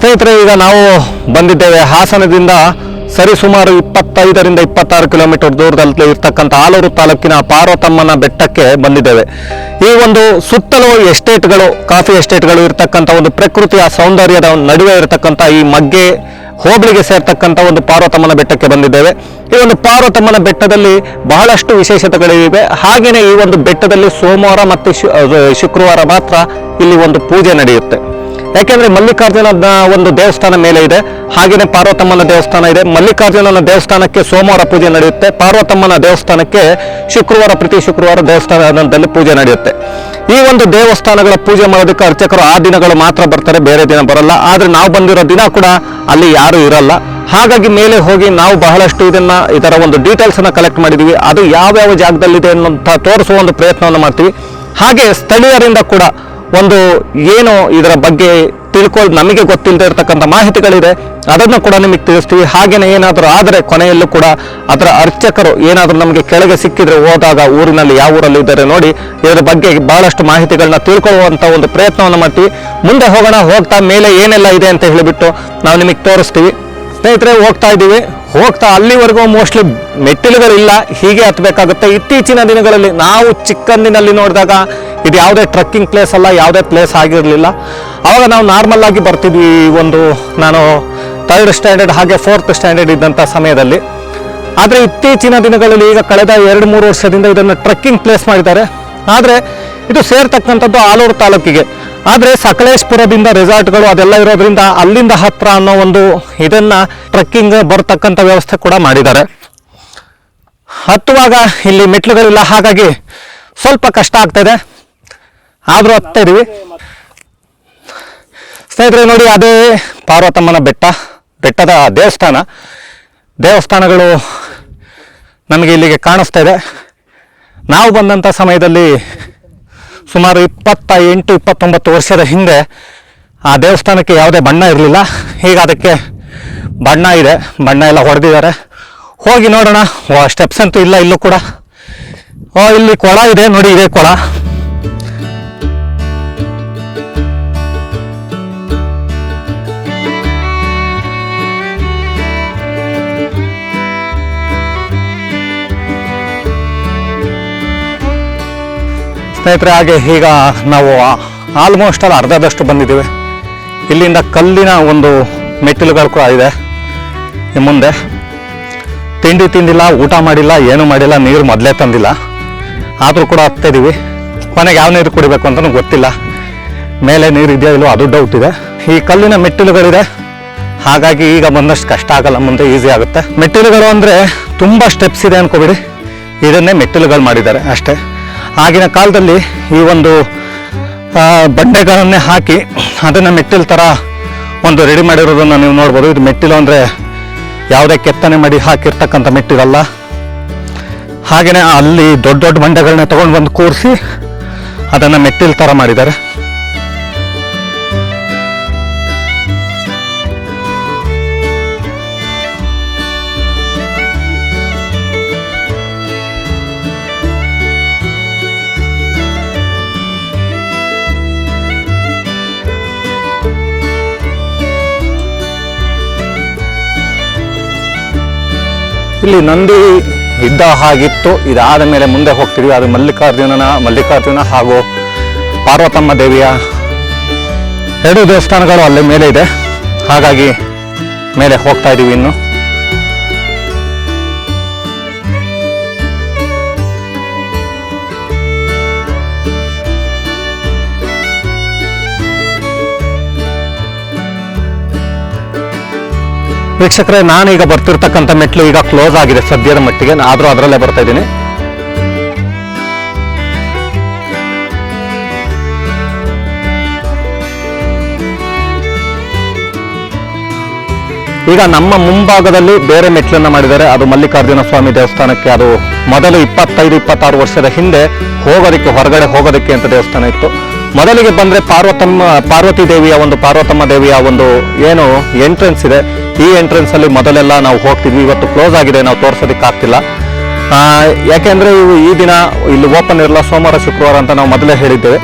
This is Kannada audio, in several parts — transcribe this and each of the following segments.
ಸ್ನೇಹಿತರೆ, ಈಗ ನಾವು ಬಂದಿದ್ದೇವೆ ಹಾಸನದಿಂದ ಸರಿಸುಮಾರು 25ರಿಂದ 26 ಕಿಲೋಮೀಟರ್ ದೂರದಲ್ಲಿ ಇರ್ತಕ್ಕಂಥ ಆಲೂರು ತಾಲೂಕಿನ ಪಾರ್ವತಮ್ಮನ ಬೆಟ್ಟಕ್ಕೆ ಬಂದಿದ್ದೇವೆ. ಈ ಒಂದು ಸುತ್ತಲೂ ಎಸ್ಟೇಟ್ಗಳು, ಕಾಫಿ ಎಸ್ಟೇಟ್ಗಳು ಇರ್ತಕ್ಕಂಥ ಒಂದು ಪ್ರಕೃತಿಯ ಸೌಂದರ್ಯದ ನಡುವೆ ಇರತಕ್ಕಂಥ ಈ ಮಗ್ಗೆ ಹೋಬಳಿಗೆ ಸೇರ್ತಕ್ಕಂಥ ಒಂದು ಪಾರ್ವತಮ್ಮನ ಬೆಟ್ಟಕ್ಕೆ ಬಂದಿದ್ದೇವೆ. ಈ ಒಂದು ಪಾರ್ವತಮ್ಮನ ಬೆಟ್ಟದಲ್ಲಿ ಬಹಳಷ್ಟು ವಿಶೇಷತೆಗಳಿವೆ. ಹಾಗೆಯೇ ಈ ಒಂದು ಬೆಟ್ಟದಲ್ಲಿ ಸೋಮವಾರ ಮತ್ತು ಶುಕ್ರವಾರ ಮಾತ್ರ ಇಲ್ಲಿ ಒಂದು ಪೂಜೆ ನಡೆಯುತ್ತೆ. ಯಾಕೆಂದ್ರೆ ಮಲ್ಲಿಕಾರ್ಜುನನ ಒಂದು ದೇವಸ್ಥಾನ ಮೇಲೆ ಇದೆ, ಹಾಗೆಯೇ ಪಾರ್ವತಮ್ಮನ ದೇವಸ್ಥಾನ ಇದೆ. ಮಲ್ಲಿಕಾರ್ಜುನನ ದೇವಸ್ಥಾನಕ್ಕೆ ಸೋಮವಾರ ಪೂಜೆ ನಡೆಯುತ್ತೆ, ಪಾರ್ವತಮ್ಮನ ದೇವಸ್ಥಾನಕ್ಕೆ ಪ್ರತಿ ಶುಕ್ರವಾರ ದೇವಸ್ಥಾನದಲ್ಲಿ ಪೂಜೆ ನಡೆಯುತ್ತೆ. ಈ ಒಂದು ದೇವಸ್ಥಾನಗಳ ಪೂಜೆ ಮಾಡೋದಕ್ಕೆ ಅರ್ಚಕರು ಆ ದಿನಗಳು ಮಾತ್ರ ಬರ್ತಾರೆ, ಬೇರೆ ದಿನ ಬರಲ್ಲ. ಆದ್ರೆ ನಾವು ಬಂದಿರೋ ದಿನ ಕೂಡ ಅಲ್ಲಿ ಯಾರು ಇರಲ್ಲ. ಹಾಗಾಗಿ ಮೇಲೆ ಹೋಗಿ ನಾವು ಬಹಳಷ್ಟು ಇದರ ಒಂದು ಡೀಟೇಲ್ಸ್ ಅನ್ನ ಕಲೆಕ್ಟ್ ಮಾಡಿದೀವಿ. ಅದು ಯಾವ್ಯಾವ ಜಾಗದಲ್ಲಿದೆ ಅನ್ನೋಂಥ ತೋರಿಸುವ ಒಂದು ಪ್ರಯತ್ನವನ್ನು ಮಾಡ್ತೀವಿ. ಹಾಗೆ ಸ್ಥಳೀಯರಿಂದ ಕೂಡ ಒಂದು ಏನು ಇದರ ಬಗ್ಗೆ ನಮಗೆ ಗೊತ್ತಿಲ್ಲದೆ ಇರತಕ್ಕಂಥ ಮಾಹಿತಿಗಳಿದೆ, ಅದನ್ನು ಕೂಡ ನಿಮಗೆ ತಿಳಿಸ್ತೀವಿ. ಹಾಗೇನೆ ಏನಾದರೂ ಆದರೆ ಕೊನೆಯಲ್ಲೂ ಕೂಡ ಅದರ ಅರ್ಚಕರು ಏನಾದರೂ ನಮಗೆ ಕೆಳಗೆ ಸಿಕ್ಕಿದ್ರೆ ಹೋದಾಗ ಊರಿನಲ್ಲಿ ಯಾವ ಊರಲ್ಲಿ ಇದ್ದಾರೆ ನೋಡಿ ಇದರ ಬಗ್ಗೆ ಬಹಳಷ್ಟು ಮಾಹಿತಿಗಳನ್ನ ತಿಳ್ಕೊಳ್ಳುವಂಥ ಒಂದು ಪ್ರಯತ್ನವನ್ನು ಮಾಡ್ತೀವಿ. ಮುಂದೆ ಹೋಗ್ತಾ ಮೇಲೆ ಏನೆಲ್ಲ ಇದೆ ಅಂತ ಹೇಳಿಬಿಟ್ಟು ನಾವು ನಿಮಗೆ ತೋರಿಸ್ತೀವಿ. ಸ್ನೇಹಿತರೆ, ಹೋಗ್ತಾ ಅಲ್ಲಿವರೆಗೂ ಮೋಸ್ಟ್ಲಿ ಮೆಟ್ಟಿಲುಗಳಿಲ್ಲ, ಹೀಗೆ ಹತ್ತಬೇಕಾಗುತ್ತೆ. ಇತ್ತೀಚಿನ ದಿನಗಳಲ್ಲಿ ನಾವು ಚಿಕ್ಕಂದಿನಲ್ಲಿ ನೋಡಿದಾಗ ಇದು ಯಾವುದೇ ಟ್ರಕ್ಕಿಂಗ್ ಪ್ಲೇಸ್ ಅಲ್ಲ, ಯಾವುದೇ ಪ್ಲೇಸ್ ಆಗಿರಲಿಲ್ಲ. ಆವಾಗ ನಾವು ನಾರ್ಮಲ್ ಆಗಿ ಬರ್ತಿದ್ವಿ. ನಾನು 3rd ಸ್ಟ್ಯಾಂಡರ್ಡ್ ಹಾಗೆ 4th ಸ್ಟ್ಯಾಂಡರ್ಡ್ ಇದ್ದಂಥ ಸಮಯದಲ್ಲಿ. ಆದರೆ ಇತ್ತೀಚಿನ ದಿನಗಳಲ್ಲಿ ಈಗ ಕಳೆದ 2-3 ವರ್ಷದಿಂದ ಇದನ್ನು ಟ್ರಕ್ಕಿಂಗ್ ಪ್ಲೇಸ್ ಮಾಡಿದ್ದಾರೆ. ಆದರೆ ಇದು ಸೇರ್ತಕ್ಕಂಥದ್ದು ಆಲೂರು ತಾಲೂಕಿಗೆ. ಆದರೆ ಸಕಲೇಶ್ಪುರದಿಂದ ರೆಸಾರ್ಟ್ಗಳು ಅದೆಲ್ಲ ಇರೋದ್ರಿಂದ ಅಲ್ಲಿಂದ ಹತ್ರ ಅನ್ನೋ ಒಂದು ಇದನ್ನ ಟ್ರಕ್ಕಿಂಗ್ ಬರ್ತಕ್ಕಂಥ ವ್ಯವಸ್ಥೆ ಕೂಡ ಮಾಡಿದ್ದಾರೆ. ಹತ್ತುವಾಗ ಇಲ್ಲಿ ಮೆಟ್ಲುಗಳಿಲ್ಲ, ಹಾಗಾಗಿ ಸ್ವಲ್ಪ ಕಷ್ಟ ಆಗ್ತಾಯಿದೆ, ಆದರೂ ಹತ್ತಾ ಇದೀವಿ. ಸ್ನೇಹಿತರೆ ನೋಡಿ, ಅದೇ ಪಾರ್ವತಮ್ಮನ ಬೆಟ್ಟದ ದೇವಸ್ಥಾನಗಳು ನಮಗೆ ಇಲ್ಲಿಗೆ ಕಾಣಿಸ್ತಾ ಇದೆ. ನಾವು ಬಂದಂಥ ಸಮಯದಲ್ಲಿ ಸುಮಾರು 28-29 ವರ್ಷದ ಹಿಂದೆ ಆ ದೇವಸ್ಥಾನಕ್ಕೆ ಯಾವುದೇ ಬಣ್ಣ ಇರಲಿಲ್ಲ. ಈಗ ಅದಕ್ಕೆ ಬಣ್ಣ ಇದೆ, ಬಣ್ಣ ಎಲ್ಲ ಹೊಡೆದಿದ್ದಾರೆ. ಹೋಗಿ ನೋಡೋಣ. ಸ್ಟೆಪ್ಸ್ ಅಂತೂ ಇಲ್ಲ ಇಲ್ಲೂ ಕೂಡ. ಇಲ್ಲಿ ಕೊಳ ಇದೆ ನೋಡಿ, ಇದೇ ಕೊಳ. ಸ್ನೇಹಿತರೆ, ಹಾಗೆ ಈಗ ನಾವು ಆಲ್ಮೋಸ್ಟ್ ಅರ್ಧದಷ್ಟು ಬಂದಿದ್ದೀವಿ. ಇಲ್ಲಿಂದ ಕಲ್ಲಿನ ಒಂದು ಮೆಟ್ಟಿಲುಗಳು ಕೂಡ ಇದೆ. ಮುಂದೆ ತಿಂದಿಲ್ಲ, ಊಟ ಮಾಡಿಲ್ಲ, ಏನೂ ಮಾಡಿಲ್ಲ, ನೀರು ಮೊದಲೇ ತಂದಿಲ್ಲ, ಆದರೂ ಕೂಡ ಹತ್ತಿದ್ದೀವಿ. ಕೊನೆಗೆ ಯಾವ ನೀರು ಕುಡಿಬೇಕು ಅಂತಲೂ ಗೊತ್ತಿಲ್ಲ. ಮೇಲೆ ನೀರು ಇದೆಯೋ ಇಲ್ಲೋ ಅದು ಡೌಟ್ ಇದೆ. ಈ ಕಲ್ಲಿನ ಮೆಟ್ಟಿಲುಗಳಿದೆ, ಹಾಗಾಗಿ ಈಗ ಬಂದಷ್ಟು ಕಷ್ಟ ಆಗಲ್ಲ, ಮುಂದೆ ಈಸಿ ಆಗುತ್ತೆ. ಮೆಟ್ಟಿಲುಗಳು ಅಂದರೆ ತುಂಬ ಸ್ಟೆಪ್ಸ್ ಇದೆ ಅನ್ಕೋಬಿಡಿ, ಇದನ್ನೇ ಮೆಟ್ಟಿಲುಗಳು ಮಾಡಿದ್ದಾರೆ ಅಷ್ಟೇ. ಆಗಿನ ಕಾಲದಲ್ಲಿ ಈ ಒಂದು ಬಂಡೆಗಳನ್ನೇ ಹಾಕಿ ಅದನ್ನು ಮೆಟ್ಟಿಲು ಥರ ಒಂದು ರೆಡಿ ಮಾಡಿರೋದನ್ನು ನೀವು ನೋಡ್ಬೋದು. ಇದು ಮೆಟ್ಟಿಲು ಅಂದರೆ ಯಾವುದೇ ಕೆತ್ತನೆ ಮಾಡಿ ಹಾಕಿರ್ತಕ್ಕಂಥ ಮೆಟ್ಟಿಲಲ್ಲ. ಹಾಗೆಯೇ ಅಲ್ಲಿ ದೊಡ್ಡ ದೊಡ್ಡ ಬಂಡೆಗಳನ್ನ ತೊಗೊಂಡು ಬಂದು ಕೂರಿಸಿ ಅದನ್ನು ಮೆಟ್ಟಿಲು ಥರ ಮಾಡಿದ್ದಾರೆ. ಇಲ್ಲಿ ನಂದಿ ಇದ್ದ ಹಾಗಿತ್ತು. ಇದಾದ ಮೇಲೆ ಮುಂದೆ ಹೋಗ್ತಿದ್ವಿ. ಅದು ಮಲ್ಲಿಕಾರ್ಜುನ ಹಾಗೂ ಪಾರ್ವತಮ್ಮ ದೇವಿಯ 2 ದೇವಸ್ಥಾನಗಳು ಅಲ್ಲೇ ಮೇಲೆ ಇದೆ. ಹಾಗಾಗಿ ಮೇಲೆ ಹೋಗ್ತಾ ಇದ್ದೀವಿ. ಇನ್ನು ವೀಕ್ಷಕರೇ, ನಾನೀಗ ಬರ್ತಿರ್ತಕ್ಕಂಥ ಮೆಟ್ಲು ಈಗ ಕ್ಲೋಸ್ ಆಗಿದೆ ಸದ್ಯದ ಮಟ್ಟಿಗೆ, ಆದರೂ ಅದರಲ್ಲೇ ಬರ್ತಾ ಇದ್ದೀನಿ. ಈಗ ನಮ್ಮ ಮುಂಭಾಗದಲ್ಲಿ ಬೇರೆ ಮೆಟ್ಲನ್ನ ಮಾಡಿದ್ದಾರೆ. ಅದು ಮಲ್ಲಿಕಾರ್ಜುನ ಸ್ವಾಮಿ ದೇವಸ್ಥಾನಕ್ಕೆ. ಅದು ಮೊದಲು 25-26 ವರ್ಷದ ಹಿಂದೆ ಹೊರಗಡೆ ಹೋಗೋದಕ್ಕೆ ಅಂತ ದೇವಸ್ಥಾನ ಇತ್ತು. ಮೊದಲಿಗೆ ಬಂದರೆ ಪಾರ್ವತಮ್ಮ ದೇವಿಯ ಒಂದು ಏನು ಎಂಟ್ರೆನ್ಸ್ ಇದೆ, ಈ ಎಂಟ್ರೆನ್ಸ್ ಅಲ್ಲಿ ಮೊದಲೆಲ್ಲ ನಾವು ಹೋಗ್ತಿದ್ವಿ. ಇವತ್ತು ಕ್ಲೋಸ್ ಆಗಿದೆ, ನಾವು ತೋರಿಸೋದಕ್ಕೆ ಆಗ್ತಿಲ್ಲ. ಯಾಕೆಂದ್ರೆ ಈ ದಿನ ಇಲ್ಲಿ ಓಪನ್ ಇರಲ್ಲ, ಸೋಮವಾರ ಶುಕ್ರವಾರ ಅಂತ ನಾವು ಮೊದಲೇ ಹೇಳಿದ್ದೇವೆ.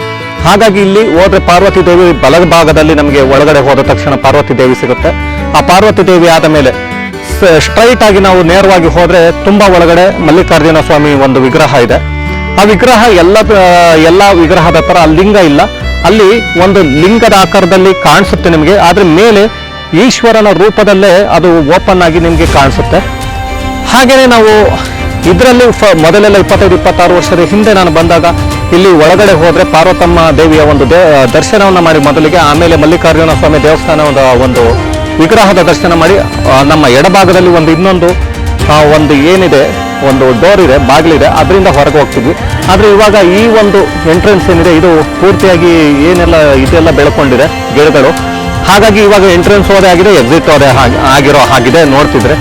ಹಾಗಾಗಿ ಇಲ್ಲಿ ಹೋದ್ರೆ ಪಾರ್ವತಿ ದೇವಿ ಬಲಭಾಗದಲ್ಲಿ ನಮಗೆ ಒಳಗಡೆ ಹೋದ ತಕ್ಷಣ ಪಾರ್ವತಿ ದೇವಿ ಸಿಗುತ್ತೆ. ಆ ಪಾರ್ವತಿ ದೇವಿ ಆದ ಮೇಲೆ ಸ್ಟ್ರೈಟ್ ಆಗಿ ನಾವು ನೇರವಾಗಿ ಹೋದ್ರೆ ತುಂಬಾ ಒಳಗಡೆ ಮಲ್ಲಿಕಾರ್ಜುನ ಸ್ವಾಮಿ ಒಂದು ವಿಗ್ರಹ ಇದೆ. ಆ ವಿಗ್ರಹ ಎಲ್ಲ ವಿಗ್ರಹದ ತರ ಲಿಂಗ ಇಲ್ಲ, ಅಲ್ಲಿ ಒಂದು ಲಿಂಗದ ಆಕಾರದಲ್ಲಿ ಕಾಣಿಸುತ್ತೆ ನಿಮಗೆ. ಆದ್ರೆ ಮೇಲೆ ಈಶ್ವರನ ರೂಪದಲ್ಲೇ ಅದು ಓಪನ್ ಆಗಿ ನಿಮಗೆ ಕಾಣಿಸುತ್ತೆ. ಹಾಗೇನೆ ನಾವು ಇದರಲ್ಲಿ ಮೊದಲೆಲ್ಲ 25-26 ವರ್ಷದ ಹಿಂದೆ ನಾನು ಬಂದಾಗ ಇಲ್ಲಿ ಒಳಗಡೆ ಹೋದ್ರೆ ಪಾರ್ವತಮ್ಮ ದೇವಿಯ ಒಂದು ದರ್ಶನವನ್ನ ಮಾಡಿ ಮೊದಲಿಗೆ, ಆಮೇಲೆ ಮಲ್ಲಿಕಾರ್ಜುನ ಸ್ವಾಮಿ ದೇವಸ್ಥಾನದ ಒಂದು ವಿಗ್ರಹದ ದರ್ಶನ ಮಾಡಿ ನಮ್ಮ ಎಡಭಾಗದಲ್ಲಿ ಇನ್ನೊಂದು ಏನಿದೆ, ಒಂದು ಡೋರ್ ಇದೆ, ಬಾಗಿಲಿದೆ, ಅದರಿಂದ ಹೊರಗೆ ಹೋಗ್ತಿದ್ವಿ. ಆದರೆ ಇವಾಗ ಈ ಒಂದು ಎಂಟ್ರೆನ್ಸ್ ಏನಿದೆ ಇದು ಪೂರ್ತಿಯಾಗಿ ಇದೆಲ್ಲ ಬೆಳ್ಕೊಂಡಿದೆ ಗಿಡಗಳು. ಹಾಗಾಗಿ ಇವಾಗ ಎಂಟ್ರೆನ್ಸ್ ಹೋದೇ ಆಗಿದೆ, ಎಕ್ಸಿಟ್ ಹೋದೇ ಆಗಿರೋ ಹಾಗಿದೆ ನೋಡ್ತಿದ್ರೆ.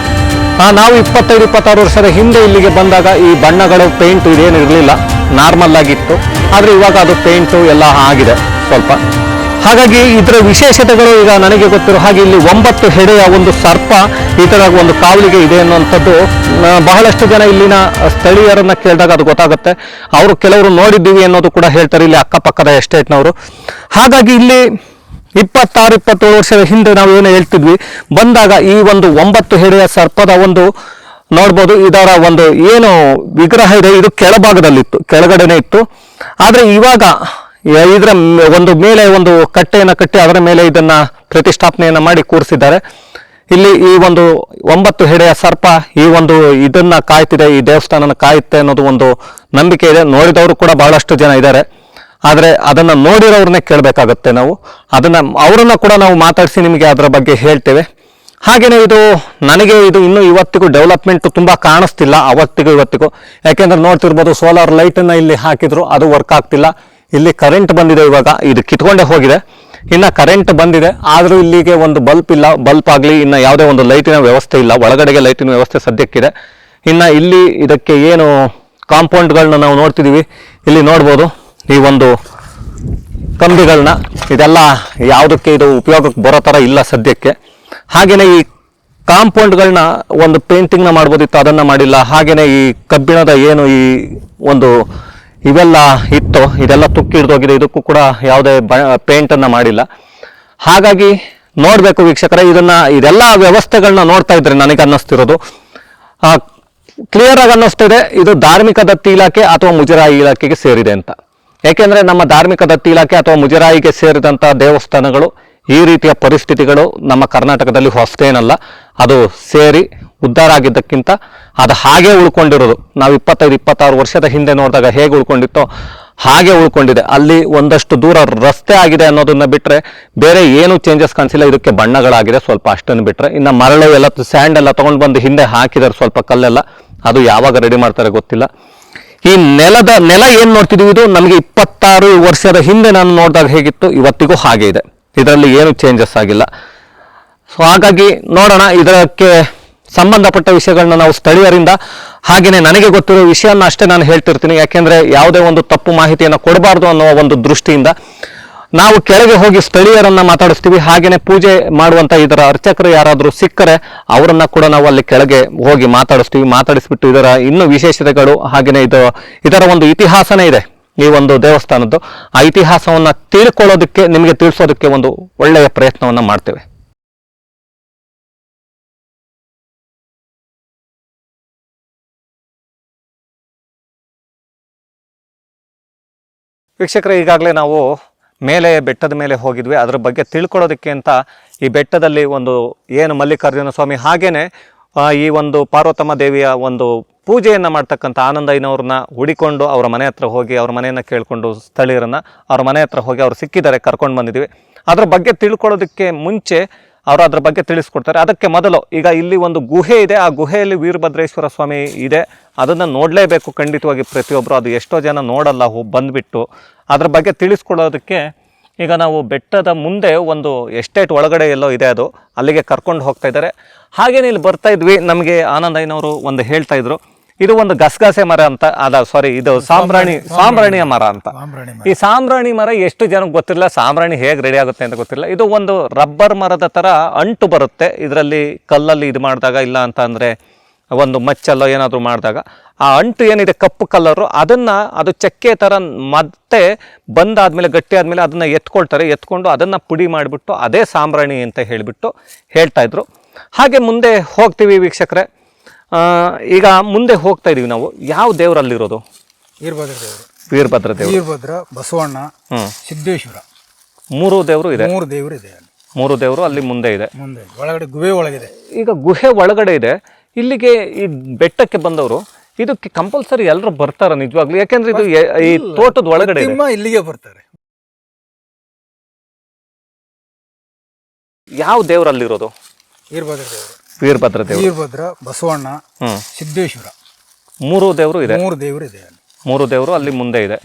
ನಾವು 25-26 ವರ್ಷದ ಹಿಂದೆ ಇಲ್ಲಿಗೆ ಬಂದಾಗ ಈ ಬಣ್ಣಗಳು ಪೇಂಟ್ ಇದೇನು ಇರಲಿಲ್ಲ, ನಾರ್ಮಲ್ ಆಗಿತ್ತು. ಆದರೆ ಇವಾಗ ಅದು ಪೇಂಟು ಎಲ್ಲ ಆಗಿದೆ ಸ್ವಲ್ಪ. ಹಾಗಾಗಿ ಇದರ ವಿಶೇಷತೆಗಳು ಈಗ ನನಗೆ ಗೊತ್ತಿರೋ ಹಾಗೆ ಇಲ್ಲಿ 9 ಹೆಡೆಯ ಒಂದು ಸರ್ಪ ಈ ಥರ ಒಂದು ಕಾವಲಿಗೆ ಇದೆ ಅನ್ನುವಂಥದ್ದು ಬಹಳಷ್ಟು ಜನ ಇಲ್ಲಿನ ಸ್ಥಳೀಯರನ್ನ ಕೇಳಿದಾಗ ಅದು ಗೊತ್ತಾಗುತ್ತೆ. ಅವರು ಕೆಲವರು ನೋಡಿದ್ದೀವಿ ಅನ್ನೋದು ಕೂಡ ಹೇಳ್ತಾರೆ, ಇಲ್ಲಿ ಅಕ್ಕಪಕ್ಕದ ಎಸ್ಟೇಟ್ನವರು. ಹಾಗಾಗಿ ಇಲ್ಲಿ 26-27 ವರ್ಷದ ಹಿಂದೆ ನಾವು ಏನು ಹೇಳ್ತಿದ್ವಿ, ಬಂದಾಗ ಈ ಒಂದು 9 ಹೆಡೆಯ ಸರ್ಪದ ಒಂದು ನೋಡ್ಬೋದು. ಇದರ ಒಂದು ಏನು ವಿಗ್ರಹ ಇದೆ ಇದು ಕೆಳಭಾಗದಲ್ಲಿತ್ತು, ಕೆಳಗಡೆನೆ ಇತ್ತು. ಆದರೆ ಇವಾಗ ಇದರ ಒಂದು ಮೇಲೆ ಒಂದು ಕಟ್ಟೆಯನ್ನು ಕಟ್ಟಿ ಅದರ ಮೇಲೆ ಇದನ್ನ ಪ್ರತಿಷ್ಠಾಪನೆಯನ್ನ ಮಾಡಿ ಕೂರಿಸಿದ್ದಾರೆ. ಇಲ್ಲಿ ಈ ಒಂದು 9 ಹೆಡೆಯ ಸರ್ಪ ಇದನ್ನ ಕಾಯ್ತಿದೆ, ಈ ದೇವಸ್ಥಾನನ ಕಾಯುತ್ತೆ ಅನ್ನೋದು ಒಂದು ನಂಬಿಕೆ ಇದೆ. ನೋಡಿದವರು ಕೂಡ ಬಹಳಷ್ಟು ಜನ ಇದ್ದಾರೆ. ಆದರೆ ಅದನ್ನ ನೋಡಿರೋರನ್ನೇ ಕೇಳಬೇಕಾಗತ್ತೆ ನಾವು. ಅವರನ್ನ ಕೂಡ ನಾವು ಮಾತಾಡಿಸಿ ನಿಮಗೆ ಅದರ ಬಗ್ಗೆ ಹೇಳ್ತೇವೆ. ಹಾಗೇನೆ ನನಗೆ ಇನ್ನೂ ಇವತ್ತಿಗೂ ಡೆವಲಪ್ಮೆಂಟ್ ತುಂಬಾ ಕಾಣಿಸ್ತಿಲ್ಲ, ಅವತ್ತಿಗೂ ಇವತ್ತಿಗೂ. ಯಾಕೆಂದ್ರೆ ನೋಡ್ತಿರ್ಬೋದು, ಸೋಲಾರ್ ಲೈಟನ್ನ ಇಲ್ಲಿ ಹಾಕಿದ್ರು, ಅದು ವರ್ಕ್ ಆಗ್ತಿಲ್ಲ. ಇಲ್ಲಿ ಕರೆಂಟ್ ಬಂದಿದೆ, ಇವಾಗ ಇದು ಕಿತ್ಕೊಂಡೇ ಹೋಗಿದೆ. ಇನ್ನು ಕರೆಂಟ್ ಬಂದಿದೆ, ಆದರೂ ಇಲ್ಲಿಗೆ ಒಂದು ಬಲ್ಪ್ ಇಲ್ಲ, ಬಲ್ಪ್ ಆಗಲಿ ಇನ್ನು ಯಾವುದೇ ಒಂದು ಲೈಟಿನ ವ್ಯವಸ್ಥೆ ಇಲ್ಲ. ಒಳಗಡೆಗೆ ಲೈಟಿನ ವ್ಯವಸ್ಥೆ ಸದ್ಯಕ್ಕಿದೆ. ಇನ್ನು ಇಲ್ಲಿ ಇದಕ್ಕೆ ಏನು ಕಾಂಪೌಂಡ್ಗಳನ್ನ ನಾವು ನೋಡ್ತಿದ್ದೀವಿ, ಇಲ್ಲಿ ನೋಡ್ಬೋದು ಈ ಒಂದು ಕಂಬಿಗಳನ್ನ, ಇದೆಲ್ಲ ಯಾವುದಕ್ಕೆ ಇದು ಉಪಯೋಗಕ್ಕೆ ಬರೋ ಥರ ಇಲ್ಲ ಸದ್ಯಕ್ಕೆ. ಹಾಗೆಯೇ ಈ ಕಾಂಪೌಂಡ್ಗಳನ್ನ ಒಂದು ಪೇಂಟಿಂಗ್ನ ಮಾಡ್ಬೋದಿತ್ತು, ಅದನ್ನು ಮಾಡಿಲ್ಲ. ಹಾಗೆಯೇ ಈ ಕಬ್ಬಿಣದ ಏನು ಈ ಒಂದು ಇವೆಲ್ಲ ಇತ್ತು, ಇದೆಲ್ಲ ತುಕ್ಕಿ ಹಿಡಿದೋಗಿದೆ, ಇದಕ್ಕೂ ಕೂಡ ಯಾವುದೇ ಪೇಂಟನ್ನು ಮಾಡಿಲ್ಲ. ಹಾಗಾಗಿ ನೋಡಬೇಕು ವೀಕ್ಷಕರೇ, ಇದೆಲ್ಲ ವ್ಯವಸ್ಥೆಗಳನ್ನ ನೋಡ್ತಾ ಇದ್ರೆ ನನಗೆ ಅನ್ನಿಸ್ತಿರೋದು ಕ್ಲಿಯರ್ ಆಗಿ ಅನ್ನಿಸ್ತಿದೆ, ಇದು ಧಾರ್ಮಿಕ ದತ್ತಿ ಇಲಾಖೆ ಅಥವಾ ಮುಜರಾಯಿ ಇಲಾಖೆಗೆ ಸೇರಿದೆ ಅಂತ. ಯಾಕೆಂದ್ರೆ ನಮ್ಮ ಧಾರ್ಮಿಕ ದತ್ತಿ ಇಲಾಖೆ ಅಥವಾ ಮುಜರಾಯಿಗೆ ಸೇರಿದಂಥ ದೇವಸ್ಥಾನಗಳು ಈ ರೀತಿಯ ಪರಿಸ್ಥಿತಿಗಳು ನಮ್ಮ ಕರ್ನಾಟಕದಲ್ಲಿ ಹೊಸತೇನಲ್ಲ. ಅದು ಸೇರಿ ಉದ್ಧಾರ ಆಗಿದ್ದಕ್ಕಿಂತ ಅದು ಹಾಗೆ ಉಳ್ಕೊಂಡಿರೋದು. ನಾವು 25-26 ವರ್ಷದ ಹಿಂದೆ ನೋಡಿದಾಗ ಹೇಗೆ ಉಳ್ಕೊಂಡಿತ್ತೋ ಹಾಗೆ ಉಳ್ಕೊಂಡಿದೆ. ಅಲ್ಲಿ ಒಂದಷ್ಟು ದೂರ ರಸ್ತೆ ಆಗಿದೆ ಅನ್ನೋದನ್ನ ಬಿಟ್ಟರೆ ಬೇರೆ ಏನು ಚೇಂಜಸ್ ಕಾಣಿಸಿಲ್ಲ. ಇದಕ್ಕೆ ಬಣ್ಣಗಳಾಗಿದೆ ಸ್ವಲ್ಪ, ಅಷ್ಟನ್ನು ಬಿಟ್ಟರೆ. ಇನ್ನು ಮರಳು ಎಲ್ಲ ಸ್ಯಾಂಡ್ ಎಲ್ಲ ತೊಗೊಂಡು ಬಂದು ಹಿಂದೆ ಹಾಕಿದ್ದಾರೆ ಸ್ವಲ್ಪ ಕಲ್ಲೆಲ್ಲ, ಅದು ಯಾವಾಗ ರೆಡಿ ಮಾಡ್ತಾರೆ ಗೊತ್ತಿಲ್ಲ. ಈ ನೆಲ ಏನು ನೋಡ್ತಿದ್ದೀವಿ, ಇದು ನಮಗೆ 26 ವರ್ಷದ ಹಿಂದೆ ನಾನು ನೋಡಿದಾಗ ಹೇಗಿತ್ತು ಇವತ್ತಿಗೂ ಹಾಗೆ ಇದೆ. ಇದರಲ್ಲಿ ಏನು ಚೇಂಜಸ್ ಆಗಿಲ್ಲ. ಸೊ ಹಾಗಾಗಿ ನೋಡೋಣ, ಇದಕ್ಕೆ ಸಂಬಂಧಪಟ್ಟ ವಿಷಯಗಳನ್ನ ನಾವು ಸ್ಥಳೀಯರಿಂದ ಹಾಗೆಯೇ ನನಗೆ ಗೊತ್ತಿರೋ ವಿಷಯನ ಅಷ್ಟೇ ನಾನು ಹೇಳ್ತಿರ್ತೀನಿ. ಯಾಕೆಂದರೆ ಯಾವುದೇ ಒಂದು ತಪ್ಪು ಮಾಹಿತಿಯನ್ನು ಕೊಡಬಾರ್ದು ಅನ್ನೋ ಒಂದು ದೃಷ್ಟಿಯಿಂದ ನಾವು ಕೆಳಗೆ ಹೋಗಿ ಸ್ಥಳೀಯರನ್ನ ಮಾತಾಡಿಸ್ತೀವಿ. ಹಾಗೆಯೇ ಪೂಜೆ ಮಾಡುವಂಥ ಇದರ ಅರ್ಚಕರು ಯಾರಾದರೂ ಸಿಕ್ಕರೆ ಅವರನ್ನ ಕೂಡ ನಾವು ಅಲ್ಲಿ ಕೆಳಗೆ ಹೋಗಿ ಮಾತಾಡಿಸ್ತೀವಿ. ಮಾತಾಡಿಸ್ಬಿಟ್ಟು ಇದರ ಇನ್ನೂ ವಿಶೇಷತೆಗಳು ಹಾಗೆಯೇ ಇದರ ಒಂದು ಇತಿಹಾಸನೇ ಇದೆ ಈ ಒಂದು ದೇವಸ್ಥಾನದ್ದು. ಆ ಇತಿಹಾಸವನ್ನು ತಿಳ್ಕೊಳ್ಳೋದಕ್ಕೆ, ನಿಮಗೆ ತಿಳಿಸೋದಕ್ಕೆ ಒಂದು ಒಳ್ಳೆಯ ಪ್ರಯತ್ನವನ್ನು ಮಾಡ್ತೇವೆ. ವೀಕ್ಷಕರೇ, ಈಗಾಗಲೇ ನಾವು ಬೆಟ್ಟದ ಮೇಲೆ ಹೋಗಿದ್ವಿ. ಅದರ ಬಗ್ಗೆ ತಿಳ್ಕೊಳ್ಳೋದಕ್ಕೆ ಅಂತ ಈ ಬೆಟ್ಟದಲ್ಲಿ ಒಂದು ಏನು ಮಲ್ಲಿಕಾರ್ಜುನ ಸ್ವಾಮಿ ಹಾಗೇನೆ ಈ ಒಂದು ಪಾರ್ವತಮ್ಮ ದೇವಿಯ ಒಂದು ಪೂಜೆಯನ್ನು ಮಾಡ್ತಕ್ಕಂಥ ಆನಂದಯ್ಯನವ್ರನ್ನ ಹುಡಿಕೊಂಡು ಅವರ ಮನೆ ಹತ್ರ ಹೋಗಿ ಅವ್ರ ಮನೆಯನ್ನು ಕೇಳಿಕೊಂಡು ಸ್ಥಳೀಯರನ್ನು ಅವ್ರ ಮನೆ ಹತ್ರ ಹೋಗಿ ಅವ್ರು ಸಿಕ್ಕಿದ್ದಾರೆ, ಕರ್ಕೊಂಡು ಬಂದಿದ್ದೀವಿ. ಅದ್ರ ಬಗ್ಗೆ ತಿಳ್ಕೊಳ್ಳೋದಕ್ಕೆ ಮುಂಚೆ ಅವರು ಅದ್ರ ಬಗ್ಗೆ ತಿಳಿಸ್ಕೊಡ್ತಾರೆ. ಅದಕ್ಕೆ ಮೊದಲು ಈಗ ಇಲ್ಲಿ ಒಂದು ಗುಹೆ ಇದೆ, ಆ ಗುಹೆಯಲ್ಲಿ ವೀರಭದ್ರೇಶ್ವರ ಸ್ವಾಮಿ ಇದೆ. ಅದನ್ನು ನೋಡಲೇಬೇಕು ಖಂಡಿತವಾಗಿ ಪ್ರತಿಯೊಬ್ಬರು. ಅದು ಎಷ್ಟೋ ಜನ ನೋಡಲ್ಲ, ಬಂದುಬಿಟ್ಟು ಅದ್ರ ಬಗ್ಗೆ ತಿಳಿಸ್ಕೊಡೋದಕ್ಕೆ ಈಗ ನಾವು ಬೆಟ್ಟದ ಮುಂದೆ ಒಂದು ಎಸ್ಟೇಟ್ ಒಳಗಡೆ ಎಲ್ಲೋ ಇದೆ, ಅದು ಅಲ್ಲಿಗೆ ಕರ್ಕೊಂಡು ಹೋಗ್ತಾ ಇದ್ದಾರೆ. ಹಾಗೇನೆ ಇಲ್ಲಿ ಬರ್ತಾ ಇದ್ವಿ, ನಮಗೆ ಆನಂದಯ್ಯನವರು ಒಂದು ಹೇಳ್ತಾ ಇದ್ರು, ಇದು ಒಂದು ಗಸಗಸೆ ಮರ ಅಂತ, ಇದು ಸಾಂಬ್ರಾಣಿಯ ಮರ ಅಂತ. ಈ ಸಾಂಬ್ರಾಣಿ ಮರ ಎಷ್ಟು ಜನಕ್ಕೆ ಗೊತ್ತಿಲ್ಲ, ಸಾಂಬ್ರಾಣಿ ಹೇಗೆ ರೆಡಿ ಆಗುತ್ತೆ ಅಂತ ಗೊತ್ತಿಲ್ಲ. ಇದು ಒಂದು ರಬ್ಬರ್ ಮರದ ತರ ಅಂಟು ಬರುತ್ತೆ ಇದರಲ್ಲಿ, ಕಲ್ಲಲ್ಲಿ ಇದು ಮಾಡಿದಾಗ, ಇಲ್ಲ ಅಂತ ಅಂದ್ರೆ ಒಂದು ಮಚ್ಚಲ್ಲೋ ಏನಾದರೂ ಮಾಡಿದಾಗ ಆ ಅಂಟು ಏನಿದೆ ಕಪ್ಪು ಕಲರು ಅದು ಚಕ್ಕೆ ಥರ ಮತ್ತೆ ಬಂದಾದ್ಮೇಲೆ ಗಟ್ಟಿ ಆದಮೇಲೆ ಅದನ್ನು ಎತ್ಕೊಂಡು ಅದನ್ನು ಪುಡಿ ಮಾಡಿಬಿಟ್ಟು ಅದೇ ಸಾಂಬ್ರಾಣಿ ಅಂತ ಹೇಳಿಬಿಟ್ಟು ಹೇಳ್ತಾ ಇದ್ರು. ಹಾಗೆ ಮುಂದೆ ಹೋಗ್ತೀವಿ ವೀಕ್ಷಕರೇ. ಈಗ ಮುಂದೆ ಹೋಗ್ತಾ ಇದೀವಿ ನಾವು. ಯಾವ ದೇವರಲ್ಲಿರೋದು? ವೀರಭದ್ರ ದೇವರು, ವೀರಭದ್ರ, ಬಸವಣ್ಣ, ಸಿದ್ದೇಶ್ವರ, 3 ದೇವರು ಇದೆ. 3 ದೇವರು ಇದೆ. 3 ದೇವರು ಅಲ್ಲಿ ಮುಂದೆ ಇದೆ. ಒಳಗಡೆ ಗುಹೆ ಒಳಗಿದೆ. ಈಗ ಗುಹೆ ಒಳಗಡೆ ಇದೆ. ಇಲ್ಲಿಗೆ ಈ ಬೆಟ್ಟಕ್ಕೆ ಬಂದವರು ಇದಕ್ಕೆ ಕಂಪಲ್ಸರಿ ಎಲ್ಲರೂ ಬರ್ತಾರ ನಿಜವಾಗ್ಲೂ? ಯಾಕೆಂದ್ರೆ ಇದು ಈ ತೋಟದ ಒಳಗಡೆ ಇಲ್ಲಿಗೆ ಬರ್ತಾರೆ. ಯಾವ ದೇವರಲ್ಲಿರೋದು? ವೀರಭದ್ರ ದೇವರು, ವೀರಭದ್ರ ದೇವರು, ವೀರಭದ್ರ, ಬಸವಣ್ಣ, ಸಿದ್ದೇಶ್ವರ, 3 ದೇವರು ಇದೆ. 3 ದೇವರು ಇದೆ. 3 ದೇವರು ಅಲ್ಲಿ ಮುಂದೆ ಇದೆ.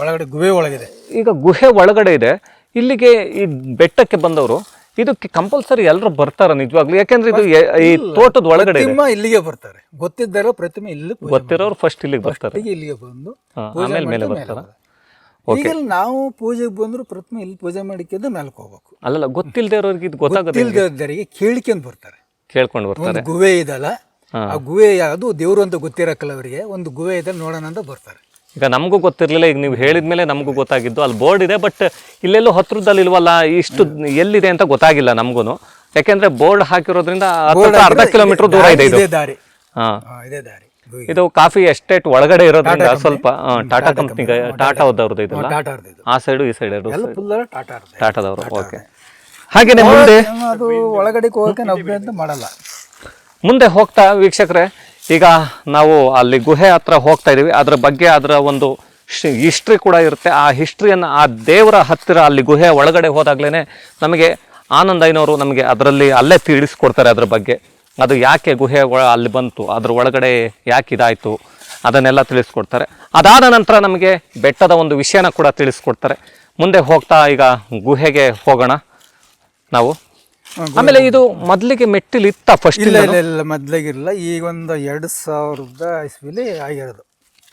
ಒಳಗಡೆ ಗುಹೆ ಒಳಗಿದೆ. ಈಗ ಗುಹೆ ಒಳಗಡೆ ಇದೆ. ಇಲ್ಲಿಗೆ ಈ ಬೆಟ್ಟಕ್ಕೆ ಬಂದವರು ಇದಕ್ಕೆ ಕಂಪಲ್ಸರಿ ಎಲ್ಲರೂ ಬರ್ತಾರ ನಿಜವಾಗ್ಲೂ? ಯಾಕೆಂದ್ರೆ ಇದು ಈ ತೋಟದ ಒಳಗಡೆ ಇಲ್ಲಿಗೆ ಬರ್ತಾರೆ. ಗೊತ್ತಿದ್ದಾರೋ ಪ್ರತಿಮೆ ಇಲ್ಲಿ ಗೊತ್ತಿರೋರು ಫಸ್ಟ್ ಇಲ್ಲಿಗೆ ಬರ್ತಾರೆ. ಇಲ್ಲಿಗೆ ಬಂದು ಆಮೇಲೆ ಮೇಲೆ ಬರ್ತಾರ. ಈಗ ನಾವು ಪೂಜೆಗೆ ಬಂದ್ರು ಪ್ರತಿಮೆ ಇಲ್ಲಿ ಪೂಜೆ ಮಾಡಿಕೊಂಡು ಮೇಲಕ್ಕೆ ಹೋಗ್ಬೇಕು. ಅಲ್ಲಲ್ಲ, ಗೊತ್ತಿಲ್ಲದೆ ಇರೋರಿಗೆ ಇದು ಗೊತ್ತಾಗದಿದ್ದವರಿಗೆ ಕೇಳ್ಕೊಂಡು ಬರ್ತಾರೆ. ಕೇಳ್ಕೊಂಡು ಬರ್ತಾರೆ. ಗುಹೆ ಇದಲ್ಲ, ಆ ಗುಹೆ ಯಾವುದು ದೇವ್ರು ಅಂತ ಗೊತ್ತಿರಕ್ಕಲ್ಲ ಅವರಿಗೆ. ಒಂದು ಗುಹೆ ಇದೆ ನೋಡೋಣ ಅಂತ ಬರ್ತಾರೆ. ಈಗ ನಮಗೂ ಗೊತ್ತಿರಲಿಲ್ಲ. ಈಗ ನೀವು ಹೇಳಿದ್ಮೇಲೆ ನಮಗೂ ಗೊತ್ತಾಗಿದ್ದು. ಅಲ್ಲಿ ಬೋರ್ಡ್ ಇದೆ, ಬಟ್ ಇಲ್ಲೆಲ್ಲೋ ಹತ್ರದಲ್ಲಿ ಇಲ್ವಲ್ಲ, ಇಷ್ಟು ಎಲ್ಲಿದೆ ಅಂತ ಗೊತ್ತಾಗಿಲ್ಲ ನಮಗೂ. ಯಾಕೆಂದ್ರೆ ಬೋರ್ಡ್ ಹಾಕಿರೋದ್ರಿಂದ ಅರ್ಧ ಕಿಲೋಮೀಟರ್ ದೂರ ಇದೆ ಇದು. ದಾರಿ. ಇದು ಕಾಫಿ ಎಸ್ಟೇಟ್ ಒಳಗಡೆ ಇರೋದ್ರಿಂದ ಸ್ವಲ್ಪ ಟಾಟಾ ಕಂಪ್ನಿಗೆ, ಟಾಟಾದವ್ರದ್ದು ಇದೆಲ್ಲ. ಆ ಸೈಡು ಈ ಸೈಡ್ ಟಾಟಾದವರು. ಓಕೆ. ಹಾಗೇನೆ ಮುಂದೆ ಅದು ಒಳಗಡೆ ಹೋಗಕ್ಕೆ ನಾವು ಮಾಡಲ್ಲ. ಮುಂದೆ ಹೋಗ್ತಾ ವೀಕ್ಷಕರೇ, ಈಗ ನಾವು ಅಲ್ಲಿ ಗುಹೆ ಹತ್ರ ಹೋಗ್ತಾ ಇದೀವಿ. ಅದರ ಬಗ್ಗೆ ಅದರ ಒಂದು ಹಿಸ್ಟ್ರಿ ಕೂಡ ಇರುತ್ತೆ. ಆ ಹಿಸ್ಟ್ರಿಯನ್ನು ಆ ದೇವರ ಹತ್ತಿರ ಅಲ್ಲಿ ಗುಹೆ ಒಳಗಡೆ ಹೋದಾಗ್ಲೇ ನಮಗೆ ಆನಂದ್ ಐನವರು ನಮಗೆ ಅಲ್ಲೇ ತಿಳಿಸ್ಕೊಡ್ತಾರೆ ಅದ್ರ ಬಗ್ಗೆ. ಅದು ಯಾಕೆ ಗುಹೆ ಅಲ್ಲಿ ಬಂತು, ಅದ್ರ ಒಳಗಡೆ ಯಾಕೆ ಇದಾಯಿತು, ಅದನ್ನೆಲ್ಲ ತಿಳಿಸ್ಕೊಡ್ತಾರೆ. ಅದಾದ ನಂತರ ನಮಗೆ ಬೆಟ್ಟದ ಒಂದು ವಿಷಯನ ಕೂಡ ತಿಳಿಸ್ಕೊಡ್ತಾರೆ. ಮುಂದೆ ಹೋಗ್ತಾ ಈಗ ಗುಹೆಗೆ ಹೋಗೋಣ ನಾವು. ಆಮೇಲೆ ಇದು ಮೊದಲಿಗೆ ಮೆಟ್ಟಿಲು ಇತ್ತ? ಫಸ್ಟ್ ಇಲ್ಲ, ಮೊದಲಿಗಿರಲಿಲ್ಲ. ಈಗ ಒಂದು 2000 ಇಸ್ವಿಲಿ ಆಗಿರೋದು.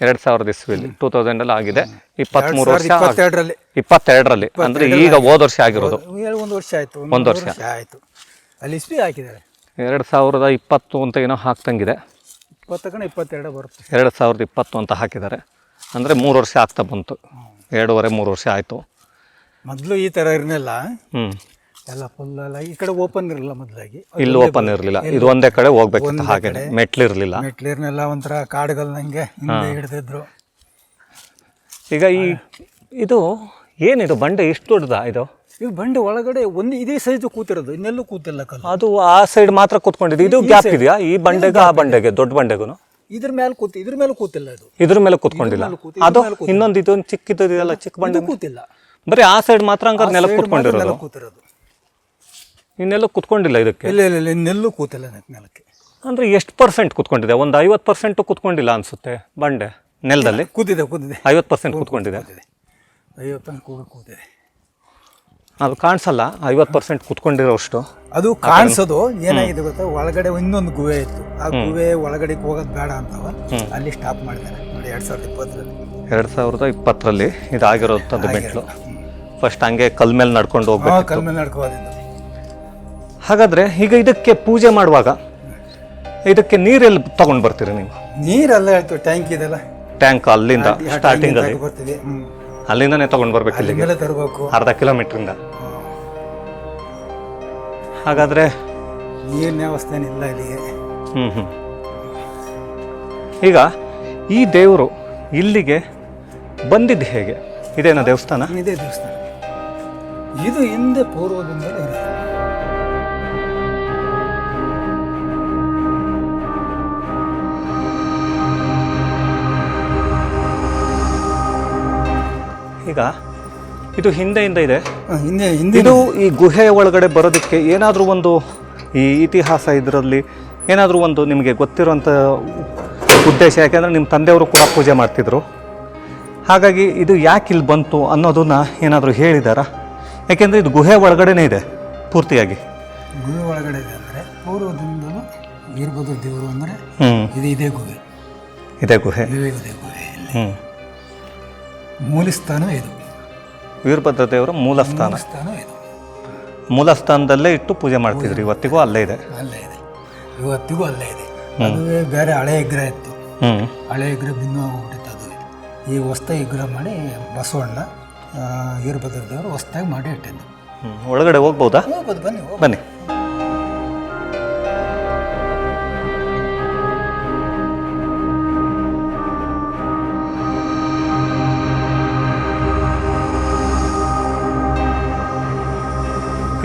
2000 ಇಸ್ವಿಲಿ 2000 ಅಲ್ಲಿ ಆಗಿದೆ. 23 ವರ್ಷ 22ರಲ್ಲಿ 22ರಲ್ಲಿ ಅಂದ್ರೆ ಈಗ ಹೋದ ವರ್ಷ ಆಗಿರೋದು. 1 ವರ್ಷ ಆಯ್ತು. 1 ವರ್ಷ ಆಯ್ತು. ಅಲ್ಲಿ ಇಸ್ವಿ ಹಾಕಿದ್ದಾರೆ 2020 ಅಂತ ಏನೋ ಹಾಕ್ತಂಗಿದೆ. 22 ಬರುತ್ತೆ. 2020 ಅಂತ ಹಾಕಿದ್ದಾರೆ. ಅಂದ್ರೆ 3 ವರ್ಷ ಆಗ್ತಾ ಬಂತು. 2.5-3 ವರ್ಷ ಆಯ್ತು. ಮೊದಲು ಈ ತರ ಇರಲಿಲ್ಲ. ಎಲ್ಲ ಫುಲ್ ಎಲ್ಲ ಈ ಕಡೆ ಓಪನ್ ಇರಲಿಲ್ಲ. ಮೊದಲಾಗಿ ಇಲ್ಲಿ ಓಪನ್ ಇರಲಿಲ್ಲ. ಇದು ಒಂದೇ ಕಡೆ ಹೋಗ್ಬೇಕಿತ್ತು. ಹಾಗೆ ಮೆಟ್ಲಿರ್ಲಿಲ್ಲ. ಮೆಟ್ಲಿರ್ನೆಲ್ಲ ಒಂಥರ ಕಾಡುಗಲ್ನಂಗೆ ಹಿಡಿದಿದ್ರು. ಈಗ ಇದು ಏನಿದು ಬಂಡೆ ಇಷ್ಟು ದೊಡ್ಡದ? ಇದು ಬಂಡೆ ಒಳಗಡೆ ಇದೇ ಸೈಜ್ ಕೂತಿರೋದು, ಇನ್ನೆಲ್ಲೂ ಕೂತಿಲ್ಲ ಕಲ್ಲು. ಅದು ಆ ಸೈಡ್ ಮಾತ್ರ ಕೂತ್ಕೊಂಡಿದೆ. ಇದು ಗ್ಯಾಪ್ ಇದೆಯಾ ಈ ಬಂಡೆಗೆ ಆ ಬಂಡೆಗೆ? ದೊಡ್ಡ ಬಂಡೆಗೂ ಇದ್ರ ಮೇಲೆ ಕೂತಿಲ್ಲ. ಅದು ಇದ್ರ ಮೇಲೆ ಕೂತ್ಕೊಂಡಿಲ್ಲ. ಅದು ಇನ್ನೊಂದು ಇದೊಂದು ಚಿಕ್ಕಿದೆಯಲ್ಲ, ಚಿಕ್ಕ ಬಂಡೆ ಕೂತಿಲ್ಲ. ಬರೀ ಆ ಸೈಡ್ ಮಾತ್ರ ಹಂಗಾರೆ ನೆಲ ಕೂತ್ಕೊಂಡಿರೋದು. ಇನ್ನೆಲ್ಲೂ ಕೂತ್ಕೊಂಡಿಲ್ಲ ಇದಕ್ಕೆ? ಇಲ್ಲ, ಇನ್ನೆಲ್ಲೂ ಕೂತಿಲ್ಲ ನೆಲಕ್ಕೆ. ಅಂದ್ರೆ ಎಷ್ಟು % ಕೂತ್ಕೊಂಡಿದೆ? ಒಂದು 50% ಕೂತ್ಕೊಂಡಿಲ್ಲ ಅನ್ಸುತ್ತೆ ಬಂಡೆ ನೆಲದಲ್ಲಿ. ಕೂತಿದೆ 50% ಕೂತ್ಕೊಂಡಿದೆ. 50% ಕೂತಿದೆ. ಅದು ಕಾಣಿಸಲ್ಲ 50% ಕೂತ್ಕೊಂಡಿರೋಷ್ಟು. ಅದು ಕಾಣಿಸೋದು ಏನಾಗಿದೆ ಗೊತ್ತಾ, ಒಳಗಡೆ ಇನ್ನೊಂದು ಗುಹೆ ಇತ್ತು. ಆ ಗುಹೆ ಒಳಗಡೆ ಹೋಗೋದು ಬೇಡ ಅಂತವ ಅಲ್ಲಿ ಸ್ಟಾಪ್ ಮಾಡಿದ್ದಾರೆ ನೋಡಿ. 2020ರಲ್ಲಿ ಇದಾಗಿರೋದು ಮೆಟ್ಲು. ಫಸ್ಟ್ ಹಂಗೆ ಕಲ್ ಮೇಲೆ ನಡ್ಕೊಂಡು ಹೋಗ್ಬೇಕು. ಕಲ್ ಮೇಲೆ ನಡ್ಕೋದಿದ್ದು. ಹಾಗಾದ್ರೆ ಈಗ ಇದಕ್ಕೆ ಪೂಜೆ ಮಾಡುವಾಗ ಇದಕ್ಕೆ ನೀರೆಲ್ಲಿ ತಗೊಂಡು ಬರ್ತೀರಿ ನೀವು? ನೀರೆಲ್ಲ ಆಯ್ತು, ಟ್ಯಾಂಕ್ ಇದೆಲ್ಲ. ಟ್ಯಾಂಕ್ ಅಲ್ಲಿಂದ ಸ್ಟಾರ್ಟಿಂಗ್ ಅಲ್ಲಿ ಬರ್ತೀವಿ. ಅಲ್ಲಿಂದಾನೆ ತಗೊಂಡು ಬರ್ಬೇಕು ಇಲ್ಲಿಗೆ, ತರಬೇಕು ಅರ್ಧ ಕಿಲೋಮೀಟರ್. ಹಾಗಾದ್ರೆ ನೀರಿನ ವ್ಯವಸ್ಥೆ ಇಲ್ಲ ಇಲ್ಲಿಗೆ. ಈಗ ಈ ದೇವರು ಇಲ್ಲಿಗೆ ಬಂದಿದ್ದು ಹೇಗೆ? ಇದೇನಾ ದೇವಸ್ಥಾನ? ಇದೇ ದೇವಸ್ಥಾನ. ಇದು ಹಿಂದೆ ಪೂರ್ವದಿಂದ ಈಗ ಇದು ಹಿಂದೆಯಿಂದ ಇದೆ. ಹಿಂದೆ ಇದು ಈ ಗುಹೆ ಒಳಗಡೆ ಬರೋದಕ್ಕೆ ಏನಾದರೂ ಒಂದು ಈ ಇತಿಹಾಸ ಇದರಲ್ಲಿ ಏನಾದರೂ ಒಂದು ನಿಮಗೆ ಗೊತ್ತಿರೋಂಥ ಉದ್ದೇಶ? ಯಾಕೆಂದರೆ ನಿಮ್ಮ ತಂದೆಯವರು ಕೂಡ ಪೂಜೆ ಮಾಡ್ತಿದ್ರು. ಹಾಗಾಗಿ ಇದು ಯಾಕೆ ಇಲ್ಲಿ ಬಂತು ಅನ್ನೋದನ್ನ ಏನಾದರೂ ಹೇಳಿದಾರಾ? ಯಾಕೆಂದರೆ ಇದು ಗುಹೆ ಒಳಗಡೆನೇ ಇದೆ ಪೂರ್ತಿಯಾಗಿ. ಗುಹೆ ಒಳಗಡೆ ಇದೆ ಅಂದರೆ ಪೂರ್ವದಿಂದಲೂ ವೀರಭದ್ರ ದೇವರು ಅಂದರೆ ಇದೇ ಗುಹೆ. ಇದೇ ಗುಹೆ. ಮೂಲಸ್ಥಾನ ಇದು. ವೀರಭದ್ರ ದೇವರ ಮೂಲಸ್ಥಾನ ಇದು. ಮೂಲಸ್ಥಾನದಲ್ಲೇ ಇಟ್ಟು ಪೂಜೆ ಮಾಡ್ತಿದ್ರು. ಇವತ್ತಿಗೂ ಅಲ್ಲೇ ಇದೆ. ಇವತ್ತಿಗೂ ಅಲ್ಲೇ ಇದೆ. ಅದುವೇ ಬೇರೆ ಹಳೆ ವಿಗ್ರಹ ಇತ್ತು. ಹಳೆ ವಿಗ್ರಹ ಭಿನ್ನ ಹೋಗ್ಬಿಟ್ಟಿತ್ತು ಅದು. ಈ ಹೊಸ್ದಾಗಿ ವಿಗ್ರಹ ಮಾಡಿ ಬಸವಣ್ಣ ವೀರಭದ್ರದೇವರು ಹೊಸ್ದಾಗಿ ಮಾಡಿ ಇಟ್ಟಿದ್ದು. ಒಳಗಡೆ ಹೋಗ್ಬೋದಾ? ಹೋಗ್ಬೋದು, ಬನ್ನಿ ಬನ್ನಿ.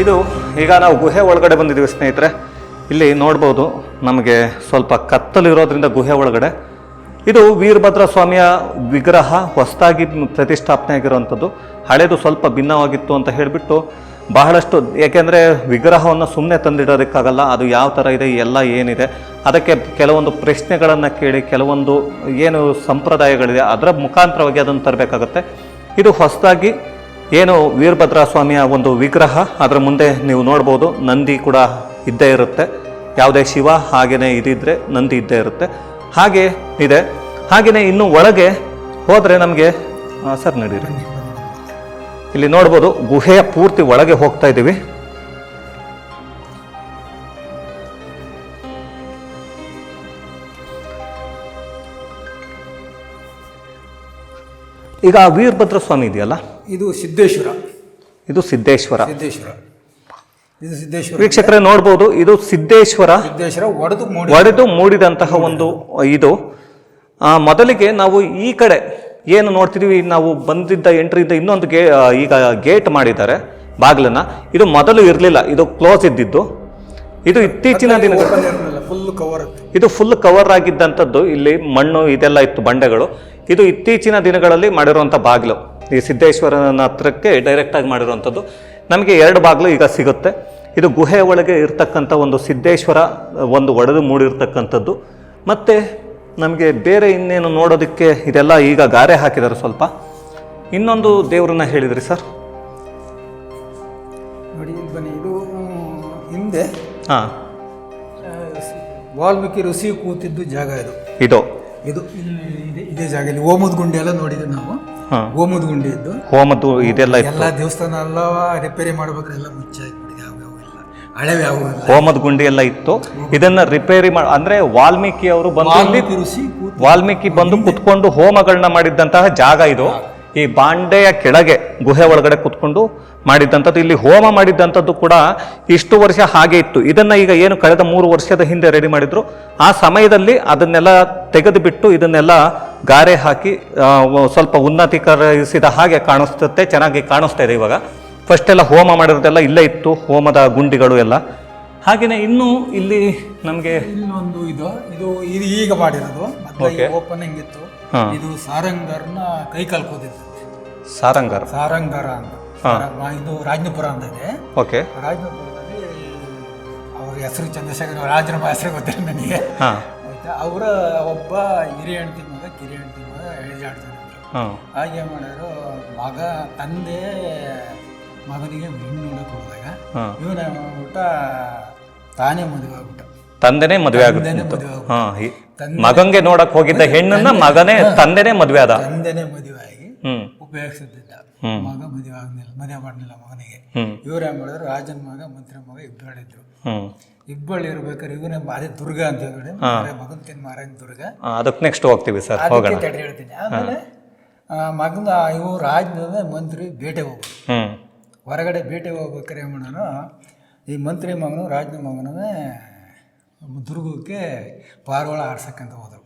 ಇದು ಈಗ ನಾವು ಗುಹೆ ಒಳಗಡೆ ಬಂದಿದ್ದೀವಿ ಸ್ನೇಹಿತರೆ. ಇಲ್ಲಿ ನೋಡ್ಬೋದು, ನಮಗೆ ಸ್ವಲ್ಪ ಕತ್ತಲಿರೋದ್ರಿಂದ ಗುಹೆ ಒಳಗಡೆ ಇದು ವೀರಭದ್ರ ಸ್ವಾಮಿಯ ವಿಗ್ರಹ ಹೊಸದಾಗಿ ಪ್ರತಿಷ್ಠಾಪನೆ ಆಗಿರುವಂಥದ್ದು. ಹಳೇದು ಸ್ವಲ್ಪ ಭಿನ್ನವಾಗಿತ್ತು ಅಂತ ಹೇಳಿಬಿಟ್ಟು ಬಹಳಷ್ಟು, ಏಕೆಂದರೆ ವಿಗ್ರಹವನ್ನು ಸುಮ್ಮನೆ ತಂದಿಡೋದಕ್ಕಾಗಲ್ಲ, ಅದು ಯಾವ ಥರ ಇದೆ ಎಲ್ಲ ಏನಿದೆ ಅದಕ್ಕೆ ಕೆಲವೊಂದು ಪ್ರಶ್ನೆಗಳನ್ನು ಕೇಳಿ ಕೆಲವೊಂದು ಏನು ಸಂಪ್ರದಾಯಗಳಿದೆ ಅದರ ಮುಖಾಂತರವಾಗಿ ಅದನ್ನು ತರಬೇಕಾಗತ್ತೆ. ಇದು ಹೊಸದಾಗಿ ಏನು ವೀರಭದ್ರ ಸ್ವಾಮಿಯ ಒಂದು ವಿಗ್ರಹ, ಅದರ ಮುಂದೆ ನೀವು ನೋಡ್ಬೋದು ನಂದಿ ಕೂಡ ಇದ್ದೇ ಇರುತ್ತೆ. ಯಾವುದೇ ಶಿವ ಹಾಗೆಯೇ ಇದಿದ್ರೆ ನಂದಿ ಇದ್ದೇ ಇರುತ್ತೆ, ಹಾಗೆ ಇದೆ. ಹಾಗೆಯೇ ಇನ್ನು ಒಳಗೆ ಹೋದರೆ ನಮಗೆ ಸರ್ ನಡೀರಿ, ಇಲ್ಲಿ ನೋಡ್ಬೋದು ಗುಹೆಯ ಪೂರ್ತಿ ಒಳಗೆ ಹೋಗ್ತಾ ಇದ್ದೀವಿ. ಈಗ ವೀರಭದ್ರ ಸ್ವಾಮಿ ಇದೆಯಲ್ಲ, ಇದು ಸಿದ್ದೇಶ್ವರ. ಇದು ಸಿದ್ದೇಶ್ವರ. ಇದು ಸಿದ್ದೇಶ್ವರ ವೀಕ್ಷಕರೇ ನೋಡ್ಬೋದು, ಇದು ಸಿದ್ದೇಶ್ವರ ಒಡೆದು ಮೂಡಿದಂತಹ ಒಂದು ಇದು. ಮೊದಲಿಗೆ ನಾವು ಈ ಕಡೆ ಏನು ನೋಡ್ತಿದೀವಿ, ನಾವು ಬಂದಿದ್ದ ಎಂಟ್ರಿಯಿಂದ ಇನ್ನೊಂದು ಈಗ ಗೇಟ್ ಮಾಡಿದ್ದಾರೆ ಬಾಗಿಲನ್ನ. ಇದು ಮೊದಲು ಇರಲಿಲ್ಲ, ಇದು ಕ್ಲೋಸ್ ಇದ್ದಿದ್ದು. ಇದು ಇತ್ತೀಚಿನ ದಿನಗಳಲ್ಲಿ ಇದು ಫುಲ್ ಕವರ್ ಆಗಿದ್ದಂಥದ್ದು. ಇಲ್ಲಿ ಮಣ್ಣು ಇದೆಲ್ಲ ಇತ್ತು, ಬಂಡೆಗಳು. ಇದು ಇತ್ತೀಚಿನ ದಿನಗಳಲ್ಲಿ ಮಾಡಿರುವಂಥ ಬಾಗಿಲು, ಈ ಸಿದ್ದೇಶ್ವರನ ಹತ್ರಕ್ಕೆ ಡೈರೆಕ್ಟಾಗಿ ಮಾಡಿರುವಂಥದ್ದು. ನಮಗೆ 2 ಬಾಗಿಲು ಈಗ ಸಿಗುತ್ತೆ. ಇದು ಗುಹೆ ಒಳಗೆ ಇರ್ತಕ್ಕಂಥ ಒಂದು ಸಿದ್ದೇಶ್ವರ, ಒಂದು ಒಡೆದು ಮೂಡಿರ್ತಕ್ಕಂಥದ್ದು. ಮತ್ತು ನಮಗೆ ಬೇರೆ ಇನ್ನೇನು ನೋಡೋದಕ್ಕೆ ಇದೆಲ್ಲ ಈಗ ಗಾರೆ ಹಾಕಿದ್ದಾರೆ ಸ್ವಲ್ಪ. ಇನ್ನೊಂದು ದೇವ್ರನ್ನ ಹೇಳಿದ್ರಿ ಸರ್, ನೋಡಿ ಬನ್ನಿ. ಇದು ಹಿಂದೆ ವಾಲ್ಮೀಕಿ ಋಷಿ ಕೂತಿದ್ದು ಜಾಗ ಇದು. ಇದು ಇದೇ ಜಾಗ. ಇಲ್ಲಿ ಹೋಮದ ಗುಂಡಿ ಎಲ್ಲ ನೋಡಿದ್ವಿ ನಾವು. ಹೋಮದ ಗುಂಡಿ ಇದ್ದು, ಹೋಮದ್ದು ಇದೆಲ್ಲ ಎಲ್ಲ ದೇವಸ್ಥಾನ ಎಲ್ಲ ರಿಪೇರಿ ಮಾಡ್ಬೇಕಾದ್ರೆ ಎಲ್ಲ ಮುಚ್ಚಾಕ್ಬಿಟ್ಟಿದೆ, ಯಾವ್ಯಾವ ಹಳೆವ ಯಾವ ಹೋಮದ ಗುಂಡಿ ಎಲ್ಲ ಇತ್ತು. ಇದನ್ನ ರಿಪೇರಿ ಅಂದ್ರೆ ವಾಲ್ಮೀಕಿ ಅವರು ವಾಲ್ಮೀಕಿ ಬಂದು ಕುತ್ಕೊಂಡು ಹೋಮಗಳನ್ನ ಮಾಡಿದ್ದಂತಹ ಜಾಗ ಇದು. ಈ ಬಾಂಡೆಯ ಕೆಳಗೆ ಗುಹೆ ಒಳಗಡೆ ಕುತ್ಕೊಂಡು ಮಾಡಿದ್ದಂಥದ್ದು. ಇಲ್ಲಿ ಹೋಮ ಮಾಡಿದ್ದಂಥದ್ದು ಕೂಡ ಇಷ್ಟು ವರ್ಷ ಹಾಗೆ ಇತ್ತು. ಇದನ್ನ ಈಗ ಏನು ಕಳೆದ 3 ವರ್ಷದ ಹಿಂದೆ ರೆಡಿ ಮಾಡಿದ್ರು, ಆ ಸಮಯದಲ್ಲಿ ಅದನ್ನೆಲ್ಲ ತೆಗೆದು ಬಿಟ್ಟು ಇದನ್ನೆಲ್ಲ ಗಾರೆ ಹಾಕಿ ಸ್ವಲ್ಪ ಉನ್ನತೀಕರಿಸಿದ ಹಾಗೆ ಕಾಣಿಸುತ್ತೆ, ಚೆನ್ನಾಗಿ ಕಾಣಿಸ್ತಾ ಇದೆ ಇವಾಗ. ಫಸ್ಟ್ ಎಲ್ಲ ಹೋಮ ಮಾಡಿರೋದೆಲ್ಲ ಇಲ್ಲೇ ಇತ್ತು, ಹೋಮದ ಗುಂಡಿಗಳು ಎಲ್ಲ. ಹಾಗೆಯೇ ಇನ್ನೂ ಇಲ್ಲಿ ನಮಗೆ ಇನ್ನೊಂದು ಇದು ಈಗ ಮಾಡಿರೋದು. ಓಪನಿಂಗ್ ಇತ್ತು. ಇದು ಸಾರಂಗರ್ನ ಕೈ ಕಲ್ಕೋದಿತ್ತು. ಸಾರಂಗರ ಅಂತ ಇದು ರಾಜನಪುರ ಅಂತ ಇದೆ. ಓಕೆ. ರಾಜನಪುರದಲ್ಲಿ ಅವ್ರ ಹೆಸರು ಚಂದ್ರಶೇಖರ್, ರಾಜನ ಹೆಸರು ಗೊತ್ತಿಲ್ಲ ನನಗೆ. ಆಯ್ತಾ, ಅವರ ಒಬ್ಬ ಹಿರಿಯ ಹೆಂಡತಿ ಮಗ ಕಿರಿಯ ಹೆಂಡತಿ ಮಗ ಎಳೆದಾಡ್ತಾನಿದ್ರು. ಹಾಗೆ ಮಾಡಿದ್ರು. ತಂದೆ ಮಗನಿಗೆ ಹೆಣ್ಣು ನೋಡಕ್ ಹೋದಾಗ ಇವನ ಊಟ ತಾನೇ ಮದುವೆ ಆಗ್ಬಿಟ್ಟ. ತಂದೆನೇ ಮದುವೆ ಆಗುತ್ತೆ. ಮಗಂಗೆ ನೋಡಕ್ ಹೋಗಿದ್ದ ಹೆಣ್ಣನ್ನ ತಂದೆನೇ ಮದುವೆ ಆಗಿ ಉಪಯೋಗಿಸುತ್ತಿದ್ದ. ಮಗ ಮದುವೆ ಮಾಡಲಿಲ್ಲ ಮಗನಿಗೆ. ಇವ್ರೇನ್ ಮಾಡಿದ್ರು, ರಾಜನ ಮಗ ಮಂತ್ರಿ ಮಗ ಇಬ್ಬಳಿದ್ರು. ಇಬ್ಬಳಿ ಇರ್ಬೇಕಾದ್ರೆ ಇವನೇ ಅದೇ ದುರ್ಗ ಅಂತ ಹೇಳಿ ಮಗನ್ ತಿನ್ ಮಾರನ್ ದುರ್ಗ. ಅದಕ್ಕೆ ನೆಕ್ಸ್ಟ್ ಹೋಗ್ತೀವಿ ಸರ್, ಹೇಳ್ತೀನಿ. ಆಮೇಲೆ ಮಗನ ಇವು ರಾಜನ ಮಂತ್ರಿ ಬೇಟೆ ಹೋಗ್ಬೇಕು. ಹೊರಗಡೆ ಬೇಟೆ ಹೋಗ್ಬೇಕಾರೆ ಏನ್ ಮಾಡೋಣ, ಈ ಮಂತ್ರಿ ಮಗನು ರಾಜನ ಮಗನೇ ದುರ್ಗಕ್ಕೆ ಪಾರಿವಾಳ ಆಡ್ಸಕ್ಕಂತ ಹೋದ್ರು.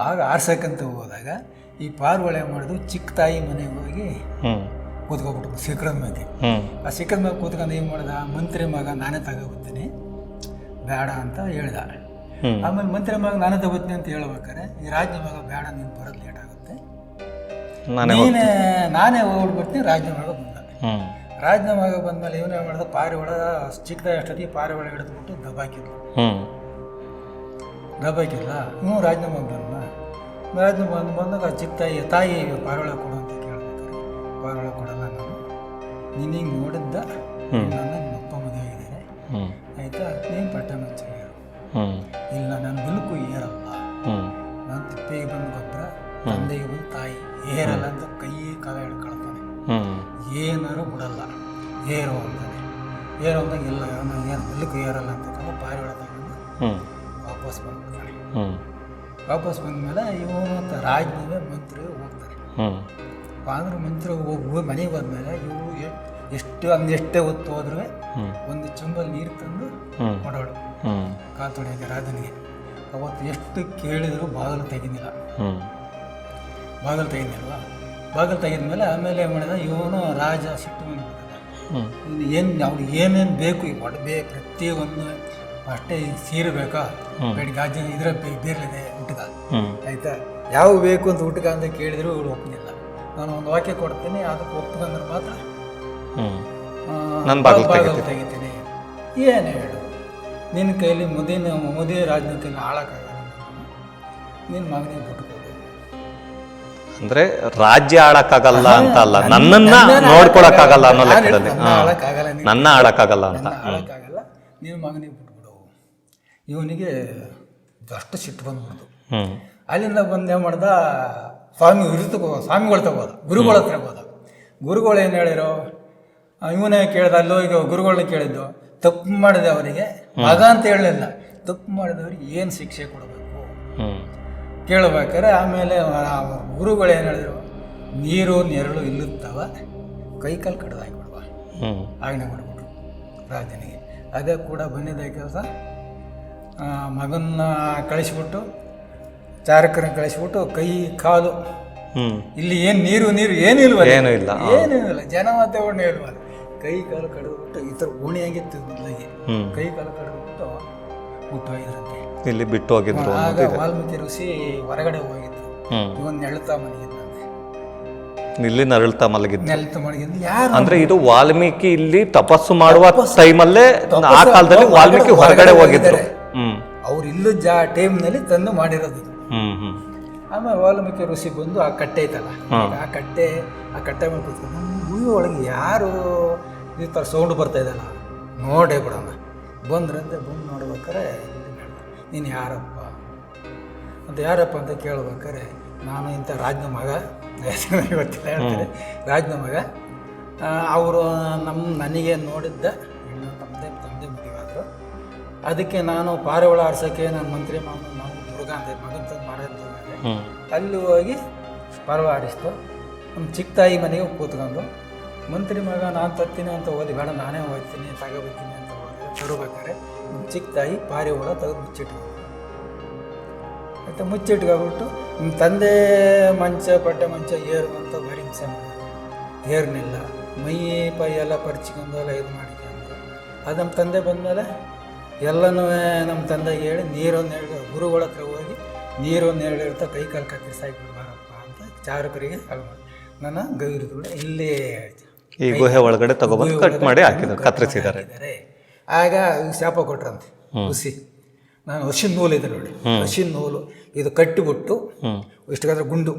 ಆಗ ಆಡ್ಸಕ್ಕಂತ ಹೋದಾಗ ಈ ಪಾರಿವಾಳ ಏನ್ ಮಾಡಿದ್ರು, ಚಿಕ್ಕ ತಾಯಿ ಮನೆಗೆ ಹೋಗಿ ಕೂತ್ಕೊಬಿಟ್ಟು ಶಿಖರದ ಮೇಲೆ. ಆ ಶಿಖರದ ಮೇಲೆ ಕೂತ್ಕೊಂಡು ಏನ್ ಮಾಡ್ದ, ಮಂತ್ರಿ ಮಗ ನಾನೇ ತಗೋಬತ್ತೀನಿ ಬೇಡ ಅಂತ ಹೇಳ್ದ. ಆಮೇಲೆ ಮಂತ್ರಿ ಮಗ ನಾನೇ ತಗೋತೀನಿ ಅಂತ ಹೇಳ್ಬೇಕಾರೆ ಈ ರಾಜ್ಯ ಮಗ ಬೇಡ, ನೀನು ಬರೋದು ಲೇಟ್ ಆಗುತ್ತೆ, ನಾನೇ ಹೋಗ್ಬಿಡ್ತೀನಿ. ರಾಜ್ಯ ಮಗ ಬಂದ. ರಾಜ್ಯ ಮಗ ಬಂದ್ಮೇಲೆ ಇವನೇ ಮಾಡ್ದ, ಪಾರಿವಾಳ ಚಿಕ್ಕದಾಗಿ ಅಷ್ಟೊತ್ತಿಗೆ ಪಾರಿವಾಳ ಹಿಡಿದ್ಬಿಟ್ಟು ದಬ್ಬಾಕಿದ್ಲು. ಇವನು ರಾಜ್ಯ ಮಗ ಬಂದಾಗ ಚಿಕ್ಕ ತಾಯಿ ಪಾರಿವಾಳ ಕೊಡು ಅಂತ ಕೇಳ್ಬೇಕಾರೆ ಪಾರಿವಾಳ ಕೊಡಲ್ಲ, ನಾನು ನಿನಗೆ ನೋಡಿದ್ದ ನನ್ನ ನಿಮ್ಮಪ್ಪ ಮದುವೆ ಆಗಿದ್ದಾರೆ, ಆಯ್ತಾ, ನೀನು ಪಟ್ಟ ಮಂಚಿರು. ಇಲ್ಲ, ನಾನು ಬಿಲ್ಕು ಏರಲ್ಲ, ನಾನು ತಿಪ್ಪೆಗೆ ಬಂದು ಗೊಬ್ಬರ, ತಂದೆಗೆ ಬಂದು ತಾಯಿ ಏರಲ್ಲ ಅಂತ ಕೈ ಕಾಲ ಹಿಡ್ಕೊಳ್ತಾನೆ. ಏನಾರು ಬಿಡಲ್ಲ, ಏರು ಅಂತಾನೆ. ಏರು ಅಂದಾಗ ಇಲ್ಲ, ನಾನು ಏನು ಬಿಲ್ಕು ಏರಲ್ಲ ಅಂತ ಪಾರಿವಾಳ ತಗೊಂಡು ವಾಪಸ್ ಬಂದ್ಬಿಡ್ತಾನೆ. ವಾಪಸ್ ಬಂದಮೇಲೆ ಇವನು ಅಂತ ರಾಜನಿಗೆ ಮಂತ್ರಿ ಹೋಗ್ತಾರೆ. ಅಂದ್ರೆ ಮಂತ್ರಿ ಹೋಗಿ ಮನೆಗೆ ಬಂದಮೇಲೆ ಇವರು ಎಷ್ಟೇ ಹೊತ್ತು ಹೋದ್ರೂ ಒಂದು ಚಂಬಲ್ಲಿ ನೀರು ತಂದು ಕೊಡೋಳು ಕಾಲು ತೊಳೆಯೋಕೆ ರಾಜನಿಗೆ. ಅವತ್ತು ಎಷ್ಟು ಕೇಳಿದ್ರು ಬಾಗಿಲು ತೆಗಿನಿಲ್ಲ. ಬಾಗಿಲು ತೆಗೆದ್ಮೇಲೆ ಆಮೇಲೆ ಏನು ಮಾಡಿದ ಇವನು ರಾಜ ಸಿಟ್ಟು ಬಂದ್ಬಿಡ್ತಾನೆ. ಅವ್ನಿಗೆ ಏನೇನು ಬೇಕು ಈ ಒಡವೆ ಪ್ರತಿಯೊಂದು ಅಷ್ಟೇ ಸೀರೆ ಬೇಕಾ ಬೇಡ ಗಾಜಿನ ಇದ್ರೆ ಬೇರ್ಲಿದೆ ಊಟಕ ಆಯ್ತಾ ಯಾವ ಬೇಕು ಅಂತ ಊಟಕ ಅಂತ ಕೇಳಿದ್ರು ಇವಳು ಒಪ್ಪನಿಲ್ಲ. ನಾನು ಒಂದು ವಾಕ್ಯ ಕೊಡ್ತೀನಿ ಅದಕ್ಕೆ ಒಪ್ಕೊಂಡ್ರೆ ಮಾತ್ರ ಬಾಗಿಲು ತೆಗಿತೀನಿ. ಏನು ಹೇಳು ನಿನ್ನ ಕೈಲಿ ಮುದಿನ ರಾಜನ ಕೈಲಿ ಆಳಕ್ಕಾಗಲ್ಲ, ನಿನ್ನ ಮಗನಿಗೆ ಬಿಟ್ಟು ಕೊಡು. ಅಂದ್ರೆ ರಾಜ್ಯ ಆಳಕ್ಕಾಗಲ್ಲ ಅಂತ ಅಲ್ಲ, ನನ್ನನ್ನ ನೋಡ್ಕೊಳಕ್ಕಾಗಲ್ಲ ಅನ್ನೋ ಲೆಕ್ಕದಲ್ಲಿ ನನ್ನ ಆಳಕ್ಕಾಗಲ್ಲ ಅಂತ. ಆಳಕ್ಕಾಗಲ್ಲ, ನಿನ್ನ ಮಗನಿಗೆ ಬಿಟ್ಬಿಡು. ಇವನಿಗೆ ಅಷ್ಟು ಸಿಟ್ಟು ಬಂದ್ಬಿಡ್ತು. ಅಲ್ಲಿಂದ ಬಂದು ಏನು ಮಾಡ್ದ, ಸ್ವಾಮಿಗಳ ತಗೋದ, ಗುರುಗಳ ಹತ್ರ ಹೋದ. ಗುರುಗಳು ಏನು ಹೇಳಿರೋ ಇವನೇ ಕೇಳ್ದ. ಅಲ್ಲೋ ಈಗ ಗುರುಗಳನ್ನ ಕೇಳಿದ್ದು, ತಪ್ಪು ಮಾಡಿದೆ ಅವರಿಗೆ ಮಗ ಅಂತ ಹೇಳಲಿಲ್ಲ, ತಪ್ಪು ಮಾಡಿದವ್ರಿಗೆ ಏನು ಶಿಕ್ಷೆ ಕೊಡಬೇಕು ಕೇಳಬೇಕಾರೆ. ಆಮೇಲೆ ಗುರುಗಳು ಏನು ಹೇಳಿದ್ರು, ನೀರು ನೆರಳು ಇಲ್ಲುತ್ತವ ಕೈಕಾಲು ಕಡ್ದಾಕಿ ಕೊಡುವ ಆಜ್ಞೆ ಮಾಡಿಬಿಟ್ರು ರಾಜನಿಗೆ. ಅದೇ ಕೂಡ ಬಂದಿದ್ದ ಕೆಲಸ. ಮಗನ್ನ ಕಳಿಸ್ಬಿಟ್ಟು ಚಾರಕರನ್ನ ಕಳಿಸ್ಬಿಟ್ಟು ಕೈ ಕಾಲು ಇಲ್ಲಿ ಏನು ನೀರು ಏನೂ ಇಲ್ಲ ಜನ ಮಾತಾಡೋಣ ಇಲ್ವಲ್ಲ, ಕೈ ಕಾಲು ಕಡಿದ್ಬಿಟ್ಟು ಈ ಥರ ಓಣಿಯಾಗಿತ್ತು ಮೊದಲಿಗೆ, ಕೈ ಕಾಲು ಕಡಿದ್ಬಿಟ್ಟು ಹುಟ್ಟೋಗಿದ್ರಂತೆ. ಇಲ್ಲಿ ಬಿಟ್ಟು ಹೋಗಿದ್ರು. ಆಗ ವಾಲ್ಮೀಕಿ ಋಷಿ ಹೊರಗಡೆ ಹೋಗಿದ್ರು. ಇವನ್ ನೆಳ್ತಾ ಮಲಗಿದ್ದಂತೆ. ಇಲ್ಲಿ ನರಳ್ತಾ ಮಲಗಿದ್ದು ಯಾರು ಅಂದ್ರೆ ಇದು ವಾಲ್ಮೀಕಿ ಇಲ್ಲಿ ತಪಸ್ಸು ಮಾಡುವ ಟೈಮಲ್ಲೇ ಆ ಕಾಲದಲ್ಲಿ ವಾಲ್ಮೀಕಿ ಹೊರಗಡೆ ಹೋಗಿದ್ರು. ಅವ್ರು ಇಲ್ಲೂ ಟೈಮ್ನಲ್ಲಿ ತಂದು ಮಾಡಿರೋದು. ಆಮೇಲೆ ವಾಲ್ಮೀಕಿ ಋಷಿ ಬಂದು ಆ ಕಟ್ಟೆ ಐತಲ್ಲ, ಆ ಕಟ್ಟೆ ಮೇಲೆ ಕೂತ್ಕೊಂಡು ನಮ್ಮ ಗುಹೆ ಒಳಗೆ ಯಾರು ಈ ಥರ ಸೌಂಡ್ ಬರ್ತಾ ಇದಲ್ಲ ನೋಡೇ ಬಿಡೋಣ ಬಂದ್ರಂತೆ. ಬಂದು ನೋಡ್ಬೇಕಾರೆ ನೀನು ಯಾರಪ್ಪ ಅಂತ ಕೇಳ್ಬೇಕಾರೆ, ನಾನು ಇಂಥ ರಾಜನ ಮಗ, ಗೊತ್ತಿಲ್ಲ ಹೇಳ್ತಾರೆ, ರಾಜನ ಮಗ. ಅವರು ನನಗೆ ನೋಡಿದ್ದ ಹೆಣ್ಣು ತಂದೆ ಮದುವೆಯಾದರು. ಅದಕ್ಕೆ ನಾನು ಪಾರಿವಾಳ ಆಡ್ಸೋಕ್ಕೆ ನನ್ನ ಮಂತ್ರಿ ನಾವು ದುರ್ಗ ಅಂತ ಮಗನ ತಂದು ಮಾಡಿದ್ದು. ಅಲ್ಲಿ ಹೋಗಿ ಪಾರಿವಾಳ ಆಡಿಸ್ತು. ನಮ್ಮ ಚಿಕ್ಕ ತಾಯಿ ಮನೆಗೆ ಕೂತ್ಕೊಂಡು ಮಂತ್ರಿ ಮಗ ನಾನು ತರ್ತೀನಿ ಅಂತ ಓದಿ, ಬೇಡ ನಾನೇ ಹೋಗ್ತೀನಿ ತಗೋಬೇತೀನಿ ಅಂತ ಹೋಗಿ ತರಬೇಕಾರೆ ನಮ್ಮ ಚಿಕ್ಕ ತಾಯಿ ಪಾರಿವಾಳ ತೆಗೆದು ಮುಚ್ಚಿಟ್ಕೊಂಡು ಆಯಿತಾ. ಮುಚ್ಚಿಟ್ಕೊಬಿಟ್ಟು ನಿಮ್ಮ ತಂದೆ ಪಟ್ಟೆ ಮಂಚ ಏರು ಅಂತ ಬರೀ ಹಿಂಸೆ ಮಾಡಿದ್ರು. ಏರ್ನಿಲ್ಲ, ಮೈ ಪೈ ಎಲ್ಲ ಪರಿಚ್ಕೊಂಡು ಎಲ್ಲ ಇದು ಮಾಡಿಕೊಂಡು ಅದು ನಮ್ಮ ತಂದೆ ಬಂದಮೇಲೆ ಎಲ್ಲನೂ ನಮ್ಮ ತಂದೆಗೆ ಹೇಳಿ ನೀರೊಂದು ಹೇಳಿ ಗುರುಗಳ ಹತ್ರ ಹೋಗಿ ನೀರೊಂದು ಹೇಳಿರ್ತಾ ಕೈ ಕಾಲು ಕತ್ತಿ ಸಾಯ್ಬಿಡ್ಬಾರಪ್ಪ ಅಂತ ಚಾರಕರಿಗೆ ನನ್ನ ಗೈರಿಗಳು ಇಲ್ಲೇ ಈ ಗುಹೆ ಒಳಗಡೆ ತಗೊಬಂದು ಕಟ್ ಮಾಡಿ ಹಾಕಿದ್ದಾರೆ, ಕತ್ತರಿಸಿದ್ದಾರೆ. ಆಗ ಶಾಪ ಕೊಟ್ರಂತೆ ಹುಸಿ. ನಾನು ಹಸಿನ ನೂಲು ಇದೆ ನೋಡಿ, ಹಸಿನ ನೂಲು ಇದು ಕಟ್ಟಿಬಿಟ್ಟು ಇಷ್ಟಾದ್ರೆ ಗುಂಡು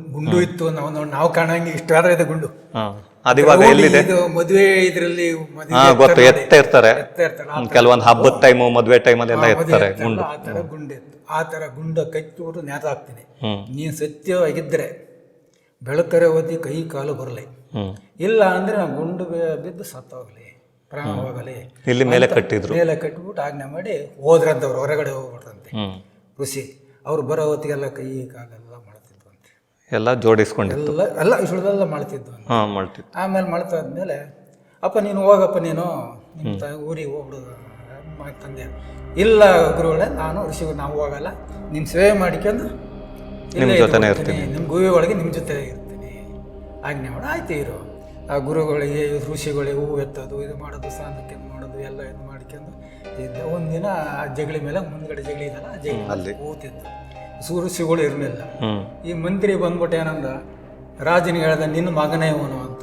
ಇತ್ತು. ನಾವು ಕಾಣಂಗೆ ಇಷ್ಟಾದ್ರೆ ಇದೆ ಗುಂಡು. ಇದು ಮದುವೆ ಇದರಲ್ಲಿ ಇರ್ತಾರೆ ಕೆಲವೊಂದು ಹಬ್ಬದ ಟೈಮು ಮದುವೆ ಟೈಮಲ್ಲಿ ಎಲ್ಲ ಇರ್ತಾರೆ. ಆ ಥರ ಗುಂಡು ಇತ್ತು. ಆ ಥರ ಗುಂಡ ಕಟ್ಟಿಬಿಟ್ಟು ನೇತ ಹಾಕ್ತೀನಿ. ನೀನು ಸತ್ಯವಾಗಿದ್ದರೆ ಬೆಳಕರೆ ಓದಿ ಕೈ ಕಾಲು ಬರಲಿ, ಇಲ್ಲ ಅಂದರೆ ನಾವು ಗುಂಡು ಬಿದ್ದು ಸತ್ತೋಗ್ಲಿ, ಪ್ರಾಣ ಹೋಗಲಿ. ಇಲ್ಲಿ ಮೇಲೆ ಕಟ್ಟಿಬಿಟ್ಟು ಆಜ್ಞೆ ಮಾಡಿ ಹೋದ್ರಂತೆ. ಅವ್ರು ಹೊರಗಡೆ ಹೋಗ್ಬಿಟ್ರಂತೆ ಋಷಿ. ಅವ್ರು ಬರೋ ಹೊತ್ತಿಗೆಲ್ಲ ಕೈ ಕಾಲೆಲ್ಲ ಮಾಡ್ತಿದ್ವಂತೆ, ಎಲ್ಲ ಜೋಡಿಸ್ಕೊಂಡು ಎಲ್ಲ ಇಷ್ಟೆಲ್ಲ ಮಾಡ್ತಿದ್ವು. ಆಮೇಲೆ ಮಾಡ್ತಾ ಆದ್ಮೇಲೆ ಅಪ್ಪ ನೀನು ಹೋಗಪ್ಪ, ನೀನು ನಿಮ್ಮ ಊರಿಗೆ ಹೋಗ್ಬಿಡು ತಂದೆ. ಇಲ್ಲ ಗುರುಗಳೇ, ನಾನು ಋಷಿಗಳು ನಾವು ಹೋಗಲ್ಲ, ನಿಮ್ಮ ಸೇವೆ ಮಾಡಿಕೊಂಡು ನಿಮ್ಮ ಜೊತೆ ಇರ್ತೀನಿ, ನಿಮ್ಮ ಗುಹೆ ಒಳಗೆ ನಿಮ್ಮ ಜೊತೆ ಇರ್ತೀನಿ ಆಜ್ಞೆ ಮಾಡಿ. ಆಯ್ತು ಇರು. ಆ ಗುರುಗಳಿಗೆ ಋಷಿಗಳಿಗೆ ಹೂವು ಎತ್ತೋದು ಇದು ಮಾಡೋದು ಸಾಂದಕ್ಕೆ ಮಾಡೋದು ಎಲ್ಲ ಇದು ಮಾಡ್ಕೊಂಡು ಇದ್ದೆ. ಒಂದಿನ ಆ ಜಗಳಿ ಮೇಲೆ ಮುಂದ್ಗಡೆ ಜಗಳಿ ಇದಲ್ಲ, ಆ ಜಗಳಿ ಕೂತಿದ್ದು. ಋಷಿಗಳು ಇರಲಿಲ್ಲ. ಈ ಮಂತ್ರಿ ಬಂದ್ಬಿಟ್ಟು ಏನಂದ, ರಾಜನಿಗೆ ಹೇಳ್ದ ನಿನ್ನ ಮಗನೇ ಇವನು ಅಂತ.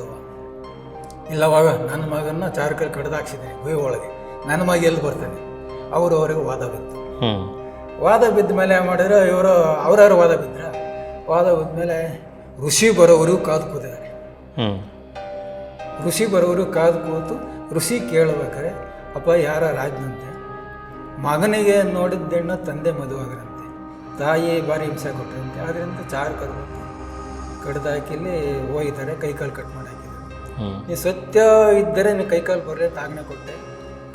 ಇಲ್ಲವಾಗ ನನ್ನ ಮಗನ್ನ ಚಾರಕಲ್ಲಿ ಕಡ್ದಾಕ್ಸಿದ್ದೀನಿ ಗುಹೆ ಒಳಗೆ, ನನ್ನ ಮಗ ಎಲ್ಲಿ ಬರ್ತಾನೆ. ಅವ್ರಿಗೆ ವಾದ ಬಿತ್ತು. ವಾದ ಬಿದ್ದ ಮೇಲೆ ಏನು ಮಾಡಿದ್ರು ಇವರು, ಅವ್ರವ್ರು ವಾದ ಬಿದ್ಮೇಲೆ ಋಷಿ ಬರೋವರೆಗೂ ಕಾದು ಕೂತಿದ್ದಾರೆ. ಋಷಿ ಬರೋವರೆಗೂ ಕಾದು ಕೂತು ಋಷಿ ಕೇಳಬೇಕಾರೆ, ಅಪ್ಪ ಯಾರ ರಾಜನಂತೆ, ಮಗನಿಗೆ ನೋಡಿದ್ದೆಣ್ಣ ತಂದೆ ಮದುವಾಗ್ರಂತೆ, ತಾಯಿ ಭಾರಿ ಹಿಂಸೆ ಕೊಟ್ಟರಂತೆ, ಅದರಿಂದ ಚಾರಕರು ಕಡ್ದಾಕಿಲ್ಲಿ ಹೋಗಿದ್ದಾರೆ, ಕೈಕಾಲು ಕಟ್ ಮಾಡಿ ಹಾಕಿದ್ದಾರೆ. ನೀ ಸತ್ಯ ಇದ್ದರೆ ನೀನು ಕೈಕಾಲು ಬರಲಿ ಅಂತ ಆಜ್ಞೆ ಕೊಟ್ಟೆ,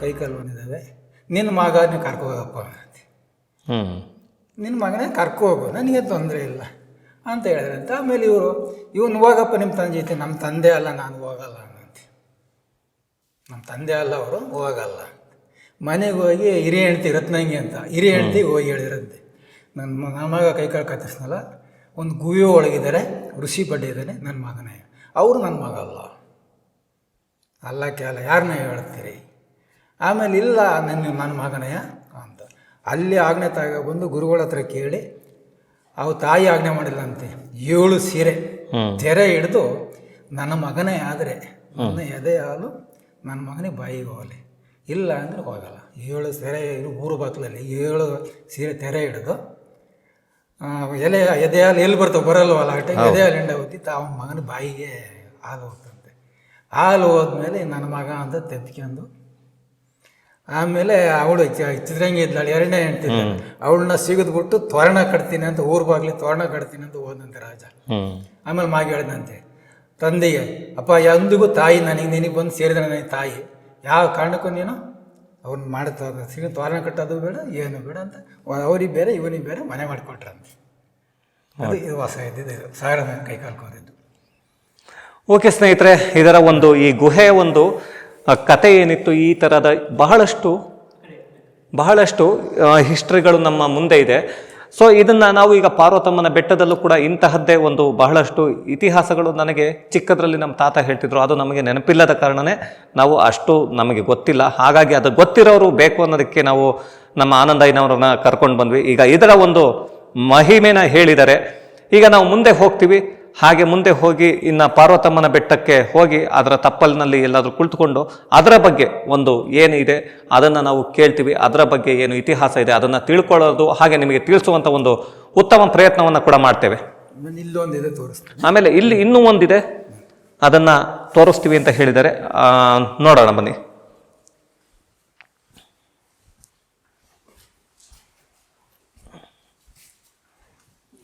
ಕೈಕಾಲು ಬಂದಿದ್ದಾವೆ, ನಿನ್ನ ಮಗನೇ ಕರ್ಕೋಗಪ್ಪ ಅಂತೆ. ನಿನ್ನ ಮಗನೇ ಕರ್ಕೊ ಹೋಗು, ನನಗೆ ತೊಂದರೆ ಇಲ್ಲ ಅಂತ ಹೇಳಿದ್ರಂತೆ. ಆಮೇಲೆ ಇವನು ಹೋಗಪ್ಪ ನಿಮ್ಮ ತಂದೆ ಜೊತೆ. ನಮ್ಮ ತಂದೆ ಅಲ್ಲ, ನಾನು ಹೋಗಲ್ಲ ಅನ್ನಂತೆ. ನಮ್ಮ ತಂದೆ ಅಲ್ಲ, ಅವರು ಹೋಗಲ್ಲ. ಮನೆಗೆ ಹೋಗಿ ಹಿರಿಯ ಹೆಂಡ್ತಿ ರತ್ನಂಗಿ ಅಂತ ಹಿರಿಯ ಹೆಂಡ್ತಿಗೆ ಹೋಗಿ ಹೇಳಿದ್ರಂತೆ, ನನ್ನ ಮಗ ಕೈಕಾಲು ಕತ್ತರಿಸ್ನಲ್ಲ, ಒಂದು ಗುಹೆ ಒಳಗಿದ್ದಾರೆ, ಋಷಿ ಬಡ್ಡೆ ಇದ್ದಾನೆ, ನನ್ನ ಮಗನೇ. ಅವರು ನನ್ನ ಮಗ ಅಲ್ಲ ಕೇಳ, ಯಾರನ್ನ ಹೇಳ್ತೀರಿ? ಆಮೇಲೆ ಇಲ್ಲ, ನನ್ನ ಮಗನೆಯ ಅಂತ ಅಲ್ಲಿ ಆಜ್ಞೆ ಬಂದು ಗುರುಗಳ ಹತ್ರ ಕೇಳಿ, ಅವು ತಾಯಿ ಆಜ್ಞೆ ಮಾಡಿಲ್ಲಂತೆ. 7 ಸೀರೆ ತೆರೆ ಹಿಡಿದು ನನ್ನ ಮಗನೇ ಆದರೆ ನನ್ನ ಎದೆ ಹಾಲು ನನ್ನ ಮಗನಿಗೆ ಬಾಯಿಗೆ ಹೋಗಲಿ, ಇಲ್ಲ ಅಂದರೆ ಹೋಗಲ್ಲ. 7 ಸೀರೆ ಊರು ಬಾಕ್ಲಲ್ಲಿ 7 ಸೀರೆ ತೆರೆ ಹಿಡಿದು ಎದೆ ಹಾಲು ಎಲ್ಲಿ ಬರ್ತಾವೆ, ಬರಲ್ವಲ್ಲ ಆ ಟೈಮ್ ಎದೆ ಹಾಲು ಎಂಡ ಹೋಗ್ತಿತ್ತು. ಅವನ ಮಗನ ಬಾಯಿಗೆ ಹಾಲು ಹೋಗ್ತಂತೆ. ಹಾಲು ಹೋದ್ಮೇಲೆ ನನ್ನ ಮಗ ಅಂತ ತೆತ್ಕೊಂಡು, ಆಮೇಲೆ ಅವಳು ಚಿತ್ರಂಗಿ ಇದ್ಲಾಳು, 2ನೇ ಹೆಂಡ್ತಿ, ಅವಳನ್ನ ಸಿಗಿದ್ಬಿಟ್ಟು ತೋರಣ ಕಟ್ತೀನಿ ಅಂತ, ಊರು ಬಾಗ್ಲಿ ತೋರಣ ಕಟ್ತೀನಿ ಅಂತ ಹೋದಂತೆ ರಾಜ. ಆಮೇಲೆ ಮಾಗಿ ಹೇಳ್ದಂತೆ ತಂದೆಗೆ, ಅಪ್ಪ ಎಂದಿಗೂ ತಾಯಿ ನಿನಗೆ ಬಂದು ಸೇರಿದ್ರೆ ನನಗೆ ತಾಯಿ, ಯಾವ ಕಾರಣಕ್ಕೂ ನೀನು ಅವ್ರನ್ನ ಮಾಡ್ತಾ ಸಿಗ ತೋರಣ ಕಟ್ಟೋದು ಬೇಡ, ಏನು ಬೇಡ ಅಂತ ಅವ್ರಿಗೆ ಬೇರೆ ಇವನಿಗೆ ಬೇರೆ ಮನೆ ಮಾಡಿಕೊಟ್ರಂತೆ. ಅದು ಇದು ಹೊಸ ಇದ್ದಿದ್ದು, ಇದು ಸಾವಿರ ಕೈಕಾಲು ಕೋರಿದ್ದು. ಓಕೆ ಸ್ನೇಹಿತರೆ, ಇದರ ಈ ಗುಹೆಯ ಕತೆ ಏನಿತ್ತು, ಈ ಥರದ ಬಹಳಷ್ಟು ಹಿಸ್ಟ್ರಿಗಳು ನಮ್ಮ ಮುಂದೆ ಇದೆ. ಸೊ ಇದನ್ನು ನಾವು ಈಗ ಪಾರ್ವತಮ್ಮನ ಬೆಟ್ಟದಲ್ಲೂ ಕೂಡ ಇಂತಹದ್ದೇ ಬಹಳಷ್ಟು ಇತಿಹಾಸಗಳು ನನಗೆ ಚಿಕ್ಕದ್ರಲ್ಲಿ ನಮ್ಮ ತಾತ ಹೇಳ್ತಿದ್ರು. ಅದು ನಮಗೆ ನೆನಪಿಲ್ಲದ ಕಾರಣನೇ ನಾವು ಅಷ್ಟು ನಮಗೆ ಗೊತ್ತಿಲ್ಲ. ಹಾಗಾಗಿ ಅದು ಗೊತ್ತಿರೋರು ಬೇಕು ಅನ್ನೋದಕ್ಕೆ ನಾವು ನಮ್ಮ ಆನಂದಯ್ಯನವ್ರನ್ನ ಕರ್ಕೊಂಡು ಬಂದ್ವಿ. ಈಗ ಇದರ ಮಹಿಮೆನ ಹೇಳಿದ್ದಾರೆ. ಈಗ ನಾವು ಮುಂದೆ ಹೋಗ್ತೀವಿ. ಹಾಗೆ ಮುಂದೆ ಹೋಗಿ ಇನ್ನು ಪಾರ್ವತಮ್ಮನ ಬೆಟ್ಟಕ್ಕೆ ಹೋಗಿ ಅದರ ತಪ್ಪಲಿನಲ್ಲಿ ಎಲ್ಲಾದರೂ ಕುಳಿತುಕೊಂಡು ಅದರ ಬಗ್ಗೆ ಏನಿದೆ ಅದನ್ನು ನಾವು ಕೇಳ್ತೀವಿ. ಅದರ ಬಗ್ಗೆ ಏನು ಇತಿಹಾಸ ಇದೆ ಅದನ್ನು ತಿಳ್ಕೊಳ್ಳೋದು, ಹಾಗೆ ನಿಮಗೆ ತಿಳಿಸುವಂಥ ಉತ್ತಮ ಪ್ರಯತ್ನವನ್ನು ಕೂಡ ಮಾಡ್ತೇವೆ. ಇಲ್ಲೊಂದಿದೆ ತೋರಿಸ್ತೀನಿ. ಆಮೇಲೆ ಇಲ್ಲಿ ಇನ್ನೂ ಒಂದಿದೆ, ಅದನ್ನು ತೋರಿಸ್ತೀವಿ ಅಂತ ಹೇಳಿದ್ದಾರೆ. ನೋಡೋಣ ಬನ್ನಿ.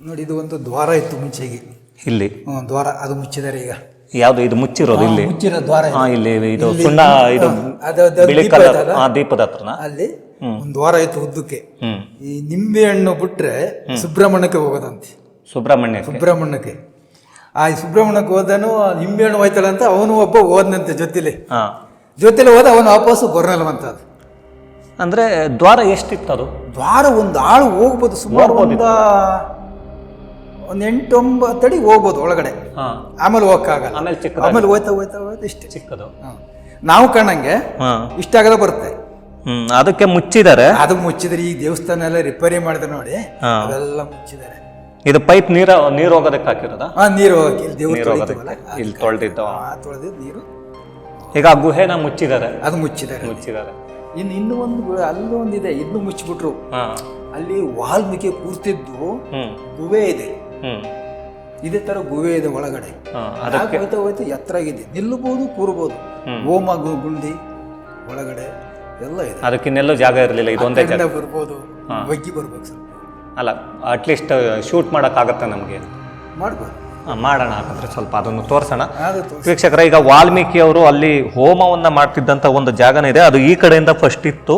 ನೋಡಿ, ಇದು ಒಂದು ದ್ವಾರ ಇತ್ತು ಮುಂಚೆಗೆ. ಇಲ್ಲಿ ದ್ವಾರ ಅದು ಮುಚ್ಚಿದ್ದಾರೆ ಈಗ. ಯಾವುದು ಇದು ಮುಚ್ಚಿರೋದು? ಇಲ್ಲಿ ಮುಚ್ಚಿರೋ ದ್ವಾರ ಇಲ್ಲಿ ಇದು ಸುಣ್ಣ ಇದು ದೀಪದ ಹತ್ರನ ಅಲ್ಲಿ ಒಂದು ದ್ವಾರ ಇತ್ತು ಉದ್ದಕ್ಕೆ. ಈ ನಿಂಬೆ ಹಣ್ಣು ಬಿಟ್ರೆ ಸುಬ್ರಹ್ಮಣ್ಯಕ್ಕೆ ಹೋಗೋದಂತೆ. ಸುಬ್ರಹ್ಮಣ್ಯಕ್ಕೆ ಆ ಸುಬ್ರಹ್ಮಣ್ಯಕ್ಕೆ ಹೋದನು, ನಿಂಬೆ ಹಣ್ಣು ಹೋಯ್ತಲ್ಲ ಅಂತ ಅವನು ಒಬ್ಬ ಹೋದನಂತೆ ಜೊತೆಲಿ ಹೋದ. ಅವನು ವಾಪಸ್ಸು ಬರಲ್ವಂತ. ಅದು ಅಂದ್ರೆ ದ್ವಾರ ಎಷ್ಟಿತ್ತು? ಅದು ದ್ವಾರ ಒಂದು ಆಳು ಹೋಗ್ಬೋದು, ಸುಮಾರು ಒಂದು 8-9 ಅಡಿ ಹೋಗ್ಬೋದು ಒಳಗಡೆ. ಆಮೇಲೆ ಹೋಗಕ್ಕಾಗಲ್ಲ. ಆಮೇಲೆ ಹೋಯ್ತಾ ಇಷ್ಟೇ ಚಿಕ್ಕದು. ನಾವು ಕಾಣಂಗೆ ಇಷ್ಟಾಗದ ಬರುತ್ತೆ. ಅದಕ್ಕೆ ಮುಚ್ಚಿದ್ದಾರೆ. ಅದು ಮುಚ್ಚಿದ್ರೆ ಈ ದೇವಸ್ಥಾನ ಎಲ್ಲ ರಿಪೇರಿ ಮಾಡಿದ್ರೆ ನೋಡಿ, ಅದೆಲ್ಲ ಮುಚ್ಚಿದ್ದಾರೆ. ಇದು ಪೈಪ್ ನೀರು ಹೋಗೋದಕ್ಕೆ ಹಾಕಿರೋದ? ನೀರು ಹೋಗಕ್ಕೆ ಇಲ್ಲಿ ತೊಳೆದಿದ್ದು ನೀರು. ಈಗ ಆ ಗುಹೆನ ಮುಚ್ಚಿದ್ದಾರೆ. ಅದು ಮುಚ್ಚಿದ್ದಾರೆ. ಇನ್ನೂ ಅಲ್ಲೂ ಒಂದಿದೆ, ಇದನ್ನು ಮುಚ್ಚಿಬಿಟ್ರು. ಅಲ್ಲಿ ವಾಲ್ಮೀಕಿ ಕೂರ್ತಿದ್ದು ಗುಹೆ ಇದೆ. ಇದೇ ತರ ಗುಹೆ ಇದೆ ಒಳಗಡೆ. ಹೋಯ್ತಾ ಎತ್ತರ ಆಗಿದೆ, ನಿಲ್ಲಬಹುದು, ಕೂರಬಹುದು. ಹೋಮ ಗುಂಡಿ ಒಳಗಡೆ ಎಲ್ಲ ಇದೆ. ಅದಕ್ಕಿನ್ನೆಲ್ಲೂ ಜಾಗ ಇರಲಿಲ್ಲ. ಇದೊಂದೇ ಜಾಗ ಬರ್ಬೋದು, ಬಗ್ಗಿ ಬರ್ಬೇಕು ಸ್ವಲ್ಪ. ಅಲ್ಲ, ಅಟ್ಲೀಸ್ಟ್ ಶೂಟ್ ಮಾಡೋಕ್ಕಾಗತ್ತೆ ನಮಗೆ? ಮಾಡ್ಬೋದು. ಮಾಡೋಣ, ಹಾಗಾದ್ರೆ ಸ್ವಲ್ಪ ಅದನ್ನು ತೋರಿಸೋಣ ವೀಕ್ಷಕರ. ಈಗ ವಾಲ್ಮೀಕಿ ಅವರು ಅಲ್ಲಿ ಹೋಮವನ್ನ ಮಾಡ್ತಿದ್ದಂಥ ಒಂದು ಜಾಗನ ಇದೆ. ಅದು ಈ ಕಡೆಯಿಂದ ಫಸ್ಟ್ ಇತ್ತು,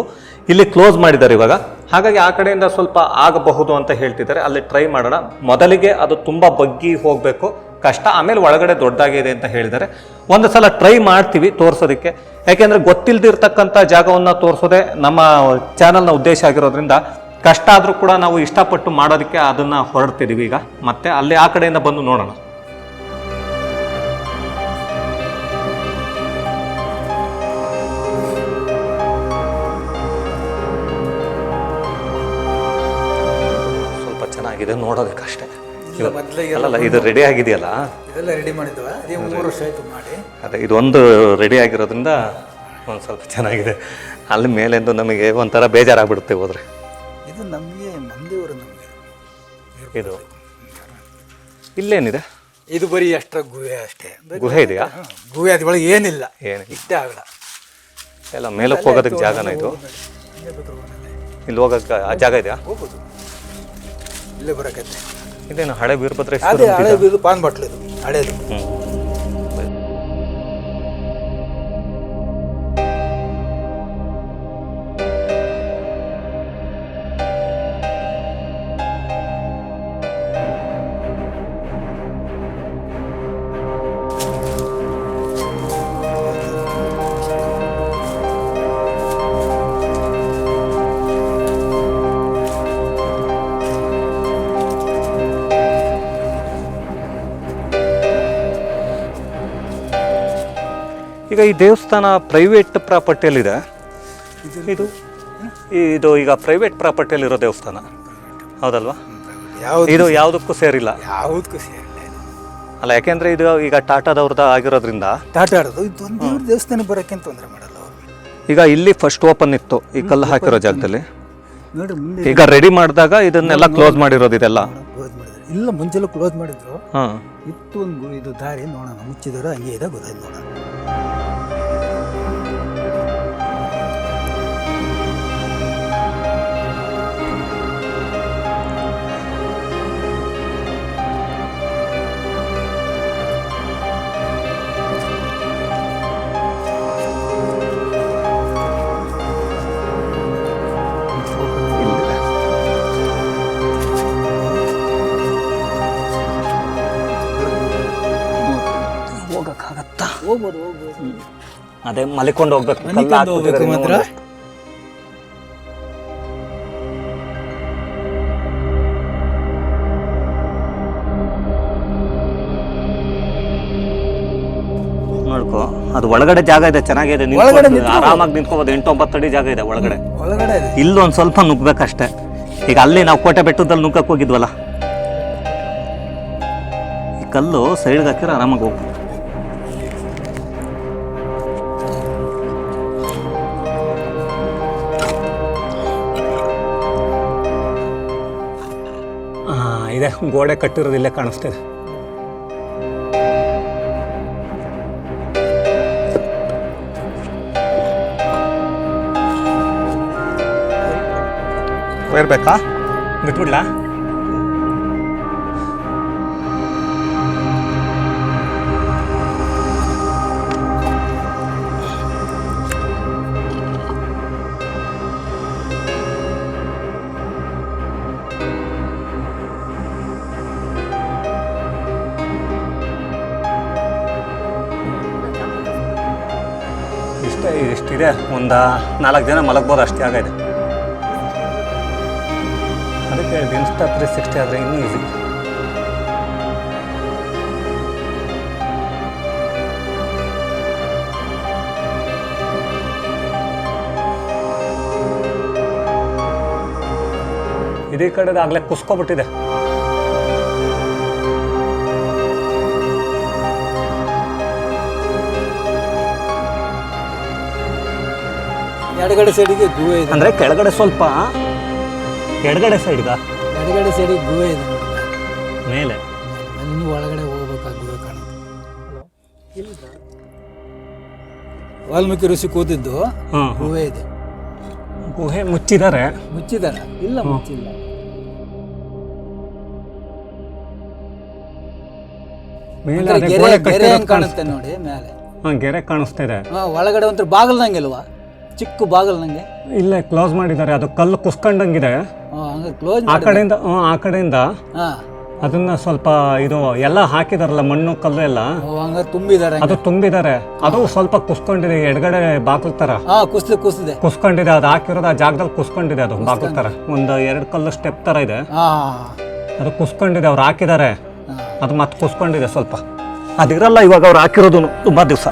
ಇಲ್ಲಿ ಕ್ಲೋಸ್ ಮಾಡಿದ್ದಾರೆ ಇವಾಗ. ಹಾಗಾಗಿ ಆ ಕಡೆಯಿಂದ ಸ್ವಲ್ಪ ಆಗಬಹುದು ಅಂತ ಹೇಳ್ತಿದ್ದಾರೆ. ಅಲ್ಲಿ ಟ್ರೈ ಮಾಡೋಣ. ಮೊದಲಿಗೆ ಅದು ತುಂಬ ಬಗ್ಗಿ ಹೋಗಬೇಕು, ಕಷ್ಟ. ಆಮೇಲೆ ಒಳಗಡೆ ದೊಡ್ಡದಾಗಿದೆ ಅಂತ ಹೇಳಿದ್ದಾರೆ. ಒಂದು ಸಲ ಟ್ರೈ ಮಾಡ್ತೀವಿ ತೋರಿಸೋದಕ್ಕೆ. ಯಾಕೆಂದರೆ ಗೊತ್ತಿಲ್ಲದಿರ್ತಕ್ಕಂಥ ಜಾಗವನ್ನು ತೋರಿಸೋದೇ ನಮ್ಮ ಚಾನಲ್ನ ಉದ್ದೇಶ ಆಗಿರೋದ್ರಿಂದ ಕಷ್ಟ ಆದರೂ ಕೂಡ ನಾವು ಇಷ್ಟಪಟ್ಟು ಮಾಡೋದಕ್ಕೆ ಅದನ್ನು ಹೊರಡ್ತಿದ್ದೀವಿ. ಈಗ ಮತ್ತೆ ಅಲ್ಲಿ ಆ ಕಡೆಯಿಂದ ಬಂದು ನೋಡೋಣ. ಸ್ವಲ್ಪ ಚೆನ್ನಾಗಿದೆ ನೋಡೋದಕ್ಕಷ್ಟೇ. ಅಲ್ಲ, ಇದು ರೆಡಿ ಆಗಿದೆಯಲ್ಲ, ಇದೆಲ್ಲ ರೆಡಿ ಮಾಡಿದ್ವ, 3 ವರ್ಷ ಆಯ್ತು ಮಾಡಿ. ಅದೇ ಇದೊಂದು ರೆಡಿ ಆಗಿರೋದ್ರಿಂದ ಒಂದು ಸ್ವಲ್ಪ ಚೆನ್ನಾಗಿದೆ. ಅಲ್ಲಿ ಮೇಲೆಂದು ನಮಗೆ ಒಂಥರ ಬೇಜಾರಾಗ್ಬಿಡುತ್ತೆ ಹೋದ್ರೆ. ಇದು ನಮಗೆ ಮಂದಿವರು, ನಮಗೆ ಇದು ಇಲ್ಲೇನಿದೆ? ಇದು ಬರೀ ಅಷ್ಟರ ಗುಹೆ ಅಷ್ಟೇ. ಗುಹೆ ಇದೆಯಾ? ಗುಹೆ ಅದ್ರೊಳಗೆ ಏನಿಲ್ಲ, ಇಷ್ಟೇ ಆಗಲ್ಲ. ಎಲ್ಲ ಮೇಲಕ್ಕೆ ಹೋಗೋದಕ್ಕೆ ಜಾಗನ ಇದು? ಇಲ್ಲಿ ಹೋಗಕ್ಕೆ ಆ ಜಾಗ ಇದೆಯಾ? ಹೋಗ್ಬೋದು, ಇಲ್ಲೇ ಬರಕತ್ತೆ. ಇದೇನು ಹಳೆ ವೀರಭದ್ರೇಶ್ವರ? ಅದೇ ಹಳೆ ಬೀರು ಪಾನ್ ಬಾಟ್ಲು, ಇದು ಹಳೇದು. ಈಗ ಈ ದೇವಸ್ಥಾನ ಪ್ರೈವೇಟ್ ಪ್ರಾಪರ್ಟಿಯಲ್ಲಿದೆ. ಇದು ಇದು ಈಗ ಪ್ರೈವೇಟ್ ಪ್ರಾಪರ್ಟಿಯಲ್ಲಿರೋ ದೇವಸ್ಥಾನ ಹೌದಲ್ವಾ? ಇದು ಯಾವುದಕ್ಕೂ ಸೇರಿಲ್ಲ. ಯಾವುದಕ್ಕೂ ಸೇರಿಲ್ಲ ಅಲ್ಲ, ಯಾಕೆಂದ್ರೆ ಇದು ಈಗ ಟಾಟಾದವ್ರದ್ದು ಆಗಿರೋದ್ರಿಂದ ಟಾಟಾಡೋದು ಇದೊಂದು ದೇವಸ್ಥಾನ ಬರೋಕ್ಕೆ ತೊಂದರೆ ಮಾಡಲ್ಲ ಅವರು. ಈಗ ಇಲ್ಲಿ ಫಸ್ಟ್ ಓಪನ್ ಇತ್ತು ಈ ಕಲ್ಲು ಹಾಕಿರೋ ಜಾಗದಲ್ಲಿ. ನೋಡ್ರಿ ಮುಂದೆ ಈಗ ರೆಡಿ ಮಾಡಿದಾಗ ಇದನ್ನೆಲ್ಲ ಕ್ಲೋಸ್ ಮಾಡಿರೋದು ಇದೆಲ್ಲ. ಕ್ಲೋಸ್ ಮಾಡಿದ್ರು, ಇಲ್ಲ ಮುಂಚೆಲ್ಲ ಕ್ಲೋಸ್ ಮಾಡಿದ್ರು. ಹಾಂ, ಇತ್ತು ಒಂದು ಇದು ದಾರಿ ನೋಡೋಣ, ಮುಚ್ಚಿದ್ರು ಹಂಗೆ ಇದೆ, ಗೊತ್ತಾಯ್ತು ನೋಡೋಣ. ಹೋಗಕ್ಕಾಗತ್ತಾ? ಹೋಗ್ಬೋದು. ಅದೇ ಮಲಿಕೊಂಡು ಹೋಗ್ಬೇಕು. ಹೋಗ್ಬೇಕು ಮಾತ್ರ. ನೋಡ್ಕೋ, ಅದು ಒಳಗಡೆ ಜಾಗ ಇದೆ, ಚೆನ್ನಾಗಿದೆ, ಆರಾಮಾಗಿ ನಿಂತ್ಕೋಬಹುದು. 8-9 ಅಡಿ ಜಾಗ ಇದೆ ಒಳಗಡೆ. ಇಲ್ಲೊಂದು ಸ್ವಲ್ಪ ನುಗ್ಬೇಕಷ್ಟೇ. ಈಗ ಅಲ್ಲಿ ನಾವು ಕೋಟೆ ಬೆಟ್ಟದಲ್ಲಿ ನುಗ್ಗಕ್ಕೆ ಹೋಗಿದ್ವಲ್ಲ, ಈ ಕಲ್ಲು ಸೈಡ್ಗೆ ಹಾಕಿದ್ರೆ ಆರಾಮಾಗಿ ಹೋಗ್ಬೋದು. ಇದೆ ಗೋಡೆ ಕಟ್ಟಿರೋದು ಇಲ್ಲೇ ಕಾಣಿಸ್ತಿದೆ. ಇರ್ಬೇಕಾ? ಬಿಟ್ಬಿಡ್ಲಾ? ಇಷ್ಟಿದೆ, ಒಂದು 4 ಜನ ಮಲಗ್ಬೋದು, ಅಷ್ಟೇ ಆಗಿದೆ. ಅದಕ್ಕೆ ಇನ್ಸ್ಟಾ 360 ಆದರೆ ಇನ್ನೂ ಈಸಿ. ಇದೇ ಕಡೆದು ಆಗಲೇ ಕುಸ್ಕೊಬಿಟ್ಟಿದೆ. ಎಡಗಡೆ ಸೈಡಿಗೆ ಗುಹೆ ಇದೆ. ಅಂದರೆ ಕೆಳಗಡೆ ಸ್ವಲ್ಪ ಎಡಗಡೆ ಸೈಡ್ಗ ಎಡಗಡೆ ಸೈಡಿಗೆ ಗುಹೆ ಇದೆ ನೋಡಿ, ಮೇಲೆ. ಇನ್ನು ಒಳಗಡೆ ಹೋಗ್ಬೇಕಾ ಗುಹೆ ಕಾಣುತ್ತೆ. ವಾಲ್ಮೀಕಿ ಋಷಿ ಕೂತಿದ್ದು ಗುಹೆ ಇದೆ. ಗುಹೆ ಮುಚ್ಚಿದ್ದಾರೆ. ಇಲ್ಲ ಮುಚ್ಚಿಲ್ಲ. ಮೇಲೆ ಗೆರೆ ಕಾಣುತ್ತೆ ನೋಡಿ ಮೇಲೆ. ಗೆರೆ ಕಾಣಿಸ್ತಾ ಇದೆ. ಒಳಗಡೆ ಒಂಥರ ಬಾಗಲ್ನಂಗೆ ಅಲ್ವಾ, ಚಿಕ್ಕ ಬಾಗಲ್ನಂಗೆ. ಇಲ್ಲೇ ಕ್ಲೋಸ್ ಮಾಡಿದ್ದಾರೆ, ಅದು ಕಲ್ಲು ಕುಸ್ಕೊಂಡಂಗಿದೆ. ಕ್ಲೋಸ್ ಆ ಕಡೆಯಿಂದ ಅದನ್ನ ಸ್ವಲ್ಪ ಇದು ಎಲ್ಲ ಹಾಕಿದಾರಲ್ಲ, ಮಣ್ಣು ಕಲ್ಲು ಎಲ್ಲ ತುಂಬಿದ್ದಾರೆ. ಅದು ತುಂಬಿದ್ದಾರೆ, ಅದು ಸ್ವಲ್ಪ ಕುಸ್ಕೊಂಡಿದೆ, ಎಡಗಡೆ ಬಾಗಿಲು ತರ ಕುಸ್ಕೊಂಡಿದೆ. ಅದು ಹಾಕಿರೋದು ಆ ಜಾಗದಲ್ಲಿ ಕುಸ್ಕೊಂಡಿದೆ, ಅದು ಬಾಗಿಲು ತರ. ಒಂದು 2 ಕಲ್ಲು ಸ್ಟೆಪ್ ತರ ಇದೆ, ಅದು ಕುಸ್ಕೊಂಡಿದೆ. ಅವ್ರು ಹಾಕಿದ್ದಾರೆ, ಅದು ಮತ್ತೆ ಕುಸ್ಕೊಂಡಿದೆ ಸ್ವಲ್ಪ. ಅದಿರಲ್ಲ ಇವಾಗ ಅವ್ರು ಹಾಕಿರೋದು ತುಂಬಾ ದಿವಸ.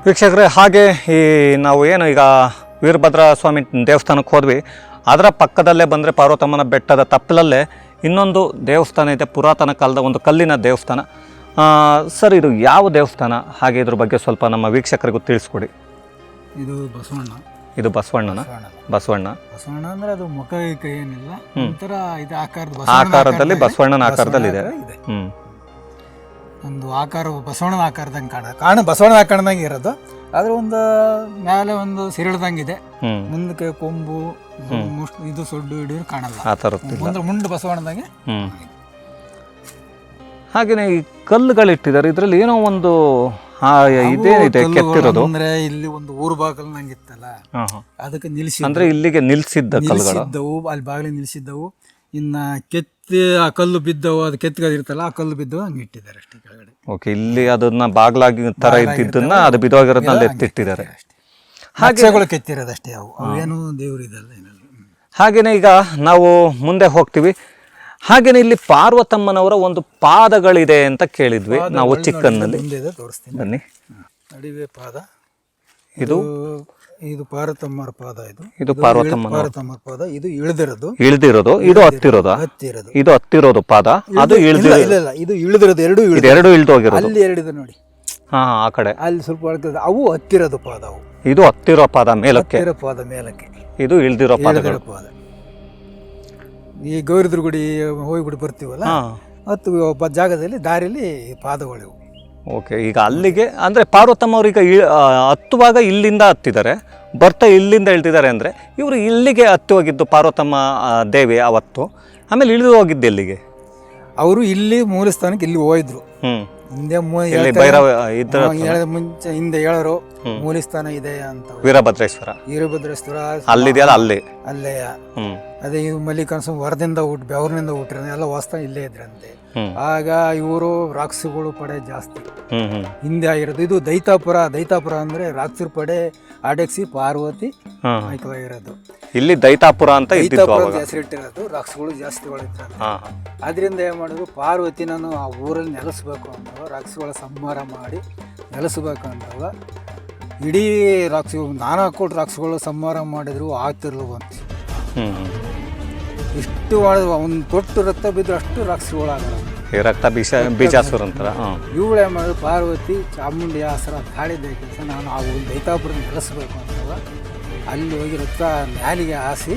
ವೀಕ್ಷಕರೇ, ಹಾಗೆ ಈ ನಾವು ಏನು ಈಗ ವೀರಭದ್ರ ಸ್ವಾಮಿ ದೇವಸ್ಥಾನಕ್ಕೆ ಹೋದ್ವಿ, ಅದರ ಪಕ್ಕದಲ್ಲೇ ಬಂದರೆ ಪಾರ್ವತಮ್ಮನ ಬೆಟ್ಟದ ತಪ್ಪಲಲ್ಲೇ ಇನ್ನೊಂದು ದೇವಸ್ಥಾನ ಇದೆ, ಪುರಾತನ ಕಾಲದ ಒಂದು ಕಲ್ಲಿನ ದೇವಸ್ಥಾನ. ಸರ್, ಇದು ಯಾವ ದೇವಸ್ಥಾನ, ಹಾಗೆ ಇದ್ರ ಬಗ್ಗೆ ಸ್ವಲ್ಪ ನಮ್ಮ ವೀಕ್ಷಕರಿಗೂ ತಿಳಿಸ್ಕೊಡಿ. ಇದು ಬಸವಣ್ಣ. ಇದು ಬಸವಣ್ಣ ಅಂದ್ರೆ ಅದು ಮುಖ ಕೈ ಏನಿಲ್ಲ, ಒಂಥರ ಇದು ಆಕಾರದಲ್ಲಿ ಬಸವಣ್ಣನ ಆಕಾರದಲ್ಲಿ ಇದೆ. ಒಂದು ಆಕಾರ ಬಸವಣ್ಣನ ಆಕಾರದಂಗೆ ಬಸವಣ್ಣನ ಆಕಾರದಂಗೆ ಇರೋದು. ಆದ್ರೆ ಒಂದು ಮೇಲೆ ಒಂದು ಸಿರಳದಂಗಿದೆ, ಮುಂದಕ್ಕೆ ಕೊಂಬು, ಇದು ಸೊಡ್ಡು ಹಿಡಿಯೋರು ಕಾಣಲ್ಲ, ಮುಂಡು ಬಸವಣ್ಣದಂಗೆ. ಹಾಗೇನೆ ಈ ಕಲ್ಲುಗಳಿಟ್ಟಿದ್ದಾರೆ, ಇದ್ರಲ್ಲಿ ಏನೋ ಒಂದು ಇದೇನಿದೆ ಕೆತ್ತಿರೋದು. ಅಂದ್ರೆ ಇಲ್ಲಿ ಒಂದು ಊರು ಬಾಗಿಲ್ನಂಗಿತ್ತಲ್ಲ, ಅದಕ್ಕೆ ನಿಲ್ಸಿ, ಅಂದ್ರೆ ಇಲ್ಲಿಗೆ ನಿಲ್ಸಿದ್ದ ಕಲ್ಲುಗಳು, ಅಲ್ಲಿ ಬಾಗಿಲಿಗೆ ನಿಲ್ಸಿದ್ದವು. ಇನ್ನ ಕೆತ್ತಿ ಆ ಕಲ್ಲು ಬಿದ್ದವು, ಅದು ಕೆತ್ತಗದಿರ್ತಲ್ಲ, ಆ ಕಲ್ಲು ಬಿದ್ದವು ಹಂಗೆ ಇಟ್ಟಿದ್ದಾರೆ ಅಷ್ಟೇ ಕೆಳಗಡೆ. ಓಕೆ, ಇಲ್ಲಿ ಅದನ್ನ ಬಾಗ್ಲಾಗಿ ತರ ಇದ್ದಿದ್ದನ್ನ ಅದು ಬಿದ್ದೋಗಿರೋದನ್ನ ಅಲ್ಲಿ ಎತ್ತಿಟ್ಟಿದ್ದಾರೆ. ಹಾಗೆಗಳು ಕೆತ್ತಿರೋದಷ್ಟೇ, ಅವೇನು ದೇವ್ರು ಇದಲ್ಲ ಏನಲ್ಲ. ಹಾಗೇನೆ ಈಗ ನಾವು ಮುಂದೆ ಹೋಗ್ತೀವಿ. ಹಾಗೇನೆ ಇಲ್ಲಿ ಪಾರ್ವತಮ್ಮನವರ ಒಂದು ಪಾದಗಳಿದೆ ಅಂತ ಕೇಳಿದ್ವಿ ನಾವು ಚಿಕ್ಕನ್ನಲ್ಲಿ. ತೋರಿಸ್ತೀನಿ ಬನ್ನಿ. ನಡಿವೆ ಪಾದ ಇದು ಇದು ಪಾರ್ವತಮ್ಮರ ಪಾದ. ಇದು ಪಾರ್ವತಮ್ಮನ ಪಾದ. ಇದು ಇಳಿದಿರೋದು, ಇದು ಹತ್ತಿರೋದು, ಇದು ಹತ್ತಿರೋದು ಪಾದ, ಅದು ಇಲ್ಲ ಇದು ಇಳಿದಿರೋದು, ಎರಡು ಇಳಿದೋಗಿರೋದು. ಅಲ್ಲಿ ಎರಡಿದೆ ನೋಡಿ, ಆ ಕಡೆ ಅಲ್ಲಿ ಸ್ವಲ್ಪ ಅವು ಹತ್ತಿರೋದು ಪಾದ. ಅವು ಇದು ಹತ್ತಿರೋ ಪಾದ ಮೇಲಕ್ಕೆ, ಪಾದ ಮೇಲಕ್ಕೆ, ಇದು ಇಳಿದಿರೋ ಪಾದಗಳು. ಪಾದ ಈ ಗೌರಿದ್ರ ಗುಡಿ ಹೋಗ್ಬಿಟ್ಟು ಬರ್ತೀವಲ್ಲ, ಹತ್ತು ಒಬ್ಬ ಜಾಗದಲ್ಲಿ ದಾರಿಯಲ್ಲಿ ಪಾದಗಳಿವು. ಓಕೆ, ಈಗ ಅಲ್ಲಿಗೆ ಅಂದರೆ ಪಾರ್ವತಮ್ಮ ಅವ್ರೀಗ ಹತ್ತುವಾಗ ಇಲ್ಲಿಂದ ಹತ್ತಿದ್ದಾರೆ, ಬರ್ತಾ ಇಲ್ಲಿಂದ ಇಳ್ತಿದ್ದಾರೆ. ಅಂದರೆ ಇವರು ಇಲ್ಲಿಗೆ ಹತ್ತಿ ಹೋಗಿದ್ದು ಪಾರ್ವತಮ್ಮ ದೇವಿ ಅವತ್ತು, ಆಮೇಲೆ ಇಳಿದು ಹೋಗಿದ್ದು ಎಲ್ಲಿಗೆ? ಅವರು ಇಲ್ಲಿ ಮೂಲ ಸ್ಥಾನಕ್ಕೆ ಇಲ್ಲಿ ಹೋಗಿದ್ರು. ಹಿಂದೆ ಮುಂಚೆ ಹಿಂದೆ ಹೇಳೋರು ಮೂಲ ಸ್ಥಾನ ಇದೆ ಅಂತ. ವೀರಭದ್ರೇಶ್ವರ ಅಲ್ಲಿದೆಯಲ್ಲ, ಅಲ್ಲೇ ಅದೇ ಇವ್ ಮಲ್ಲಿಕಾರ್ಜುನ ವರದಿಂದ ಬೆವರಿನಿಂದ ಹುಟ್ಟಿರ ಎಲ್ಲ ವಾಸ್ತವ ಇಲ್ಲೇ ಇದ್ರಂತೆ. ಆಗ ಇವರು ರಾಕ್ಷಸಗಳು ಪಡೆ ಜಾಸ್ತಿ ಹಿಂದೆ ಆಗಿರೋದು. ಇದು ದೈತಾಪುರ ಅಂದ್ರೆ ರಾಕ್ಷಸರ ಪಡೆ ಆಡಕ್ಸಿ ಪಾರ್ವತಿ ಆಯ್ಕೆವಾಗಿರೋದು. ಇಲ್ಲಿ ದೈತಾಪುರ ಅಂತ ಹೆಸರಿಟ್ಟಿರೋದು. ರಾಕ್ಷಸಗಳು ಜಾಸ್ತಿ ಒಳಗಿದ್ರಂತೆ. ಅದರಿಂದ ಏನ್ ಮಾಡಿದ್ರು, ಪಾರ್ವತಿ ನಾನು ಆ ಊರಲ್ಲಿ ನೆಲೆಸ್ಬೇಕು ಅಂದವ, ರಾಕ್ಷಸಗಳ ಸಂಹಾರ ಮಾಡಿ ನೆಲೆಸ್ಬೇಕು ಅಂದವ. ಇಡೀ ರಾಕ್ಷಸಗಳು ನಾನಾ ಕೋಟಿ ರಾಕ್ಷಸಗಳು ಸಂಹಾರ ಮಾಡಿದ್ರು ಆಗ್ತಿರ್ಲವಂತ. ಇಷ್ಟು ಒಂದು ತೊಟ್ಟು ರಕ್ತ ಬಿದ್ದು ಅಷ್ಟು ರಾಕ್ಷಸಗಳಾಗಲ್ಲ. ರಕ್ತ ಬೀಜಾಸುರ ಅಂತಾರ. ಇವಳೇ ಮಾಡಿದ್ರು, ಪಾರ್ವತಿ ಚಾಮುಂಡಿ ಆಸರ ತಾಳಿದ ಕೆಲಸ ನಾನು ಆ ಒಂದು ದೈತಾಪುರ ನೆಲೆಸ್ಬೇಕು ಅಂತವ. ಅಲ್ಲಿ ಹೋಗಿ ರಕ್ತ ನ್ಯಾಲಿಗೆ ಹಾಸಿ,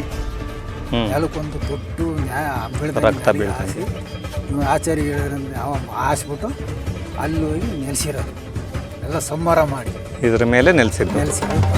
ನೆಲಕ್ಕೊಂದು ತೊಟ್ಟು ರಕ್ತ ಹಾಸಿ ಆಚಾರ್ಯ ಅವ ಹಾಸ್ಬಿಟ್ಟು ಅಲ್ಲಿ ಹೋಗಿ ನೆಲೆಸಿರೋದು. ಎಲ್ಲ ಸಂಹಾರ ಮಾಡಿ ಇದ್ರ ಮೇಲೆ ನೆಲೆಸಿರೋದು.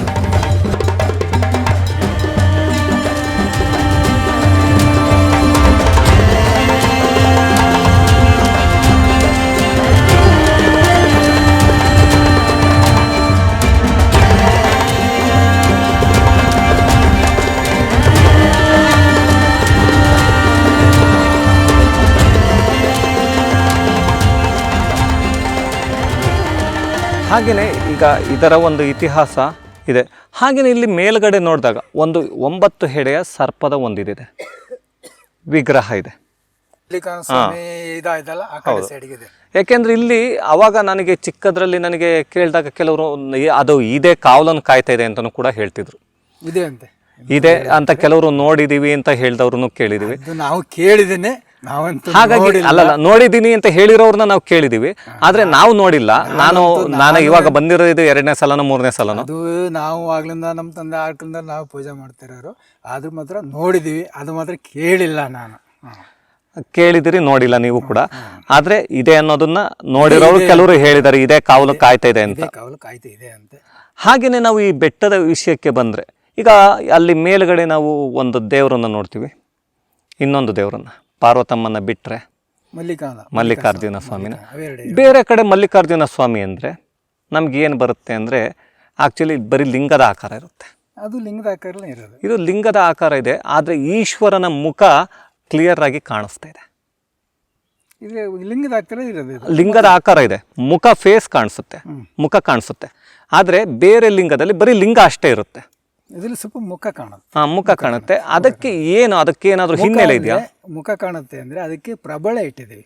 ಹಾಗೆಯೇ ಈಗ ಇದರ ಒಂದು ಇತಿಹಾಸ ಇದೆ. ಹಾಗೆಯೇ ಇಲ್ಲಿ ಮೇಲ್ಗಡೆ ನೋಡಿದಾಗ ಒಂದು 9 ಹೆಡೆಯ ಸರ್ಪದ ಒಂದಿದೆ, ವಿಗ್ರಹ ಇದೆ. ಯಾಕೆಂದ್ರೆ ಇಲ್ಲಿ ಅವಾಗ ನನಗೆ ಚಿಕ್ಕದ್ರಲ್ಲಿ ನನಗೆ ಕೇಳಿದಾಗ ಕೆಲವರು ಅದು ಇದೇ ಕಾವಲನ್ನು ಕಾಯ್ತಾ ಇದೆ ಅಂತಲೂ ಕೂಡ ಹೇಳ್ತಿದ್ರು. ಇದೆ ಅಂತ ಕೆಲವರು ನೋಡಿದೀವಿ ಅಂತ ಹೇಳಿದವ್ರನ್ನು ಕೇಳಿದೀವಿ. ನಾವು ಕೇಳಿದ್ದೇನೆ, ಹಾಗಾಗಿ ಅಲ್ಲ ನೋಡಿದೀನಿ ಅಂತ ಹೇಳಿರೋರ್ನ ನಾವು ಕೇಳಿದೀವಿ, ಆದ್ರೆ ನಾವು ನೋಡಿಲ್ಲ. ನಾನು ಇವಾಗ ಬಂದಿರೋದು 2ನೇ ಸಲನೋ 3ನೇ ಸಲನೋ. ಅದು ನಾವು ಆಗ್ಲಿಂದ ನಮ್ಮ ತಂದೆ ಆಗ್ಲಿಂದ ನಾವು ಪೂಜೆ ಮಾಡ್ತಿರೋರು, ಅದು ಮಾತ್ರ ನೋಡಿದೀವಿ, ಅದು ಮಾತ್ರ ಕೇಳಿಲ್ಲ. ನಾನು ಕೇಳಿದಿರಿ, ನೋಡಿಲ್ಲ ನೀವು ಕೂಡ. ಆದ್ರೆ ಇದೆ ಅನ್ನೋದನ್ನ ನೋಡಿರೋರು ಕೆಲವರು ಹೇಳಿದ್ದಾರೆ, ಇದೇ ಕಾವಲು ಕಾಯ್ತಾ ಇದೆ ಅಂತ. ಹಾಗೇನೆ ನಾವು ಈ ಬೆಟ್ಟದ ವಿಷಯಕ್ಕೆ ಬಂದ್ರೆ, ಈಗ ಅಲ್ಲಿ ಮೇಲ್ಗಡೆ ನಾವು ಒಂದು ದೇವರನ್ನ ನೋಡ್ತೀವಿ, ಇನ್ನೊಂದು ದೇವರನ್ನ ಪಾರ್ವತಮ್ಮನ ಬಿಟ್ರೆ ಮಲ್ಲಿಕಾರ್ಜುನ ಸ್ವಾಮಿನ. ಬೇರೆ ಕಡೆ ಮಲ್ಲಿಕಾರ್ಜುನ ಸ್ವಾಮಿ ಅಂದ್ರೆ ನಮ್ಗೆ ಏನು ಬರುತ್ತೆ ಅಂದ್ರೆ ಆಕ್ಚುಲಿ ಬರೀ ಲಿಂಗದ ಆಕಾರ ಇರುತ್ತೆ. ಅದು ಲಿಂಗದ ಆಕಾರ ಇರೋದು. ಇದು ಲಿಂಗದ ಆಕಾರ ಇದೆ, ಆದ್ರೆ ಈಶ್ವರನ ಮುಖ ಕ್ಲಿಯರ್ ಆಗಿ ಕಾಣಿಸ್ತಾ ಇದೆ. ಲಿಂಗದ ಆಕಾರ ಇದೆ, ಮುಖ ಫೇಸ್ ಕಾಣಿಸುತ್ತೆ, ಮುಖ ಕಾಣಿಸುತ್ತೆ. ಆದ್ರೆ ಬೇರೆ ಲಿಂಗದಲ್ಲಿ ಬರೀ ಲಿಂಗ ಅಷ್ಟೇ ಇರುತ್ತೆ, ಇದರಲ್ಲಿ ಸ್ವಲ್ಪ ಮುಖ ಕಾಣುತ್ತೆ. ಮುಖ ಕಾಣುತ್ತೆ. ಅದಕ್ಕೆ ಏನಾದ್ರೂ ಹಿನ್ನೆಲೆ ಇದೆಯಾ? ಮುಖ ಕಾಣುತ್ತೆ ಅಂದ್ರೆ ಅದಕ್ಕೆ ಪ್ರಬಳೆ ಇಟ್ಟಿದ್ದೀವಿ.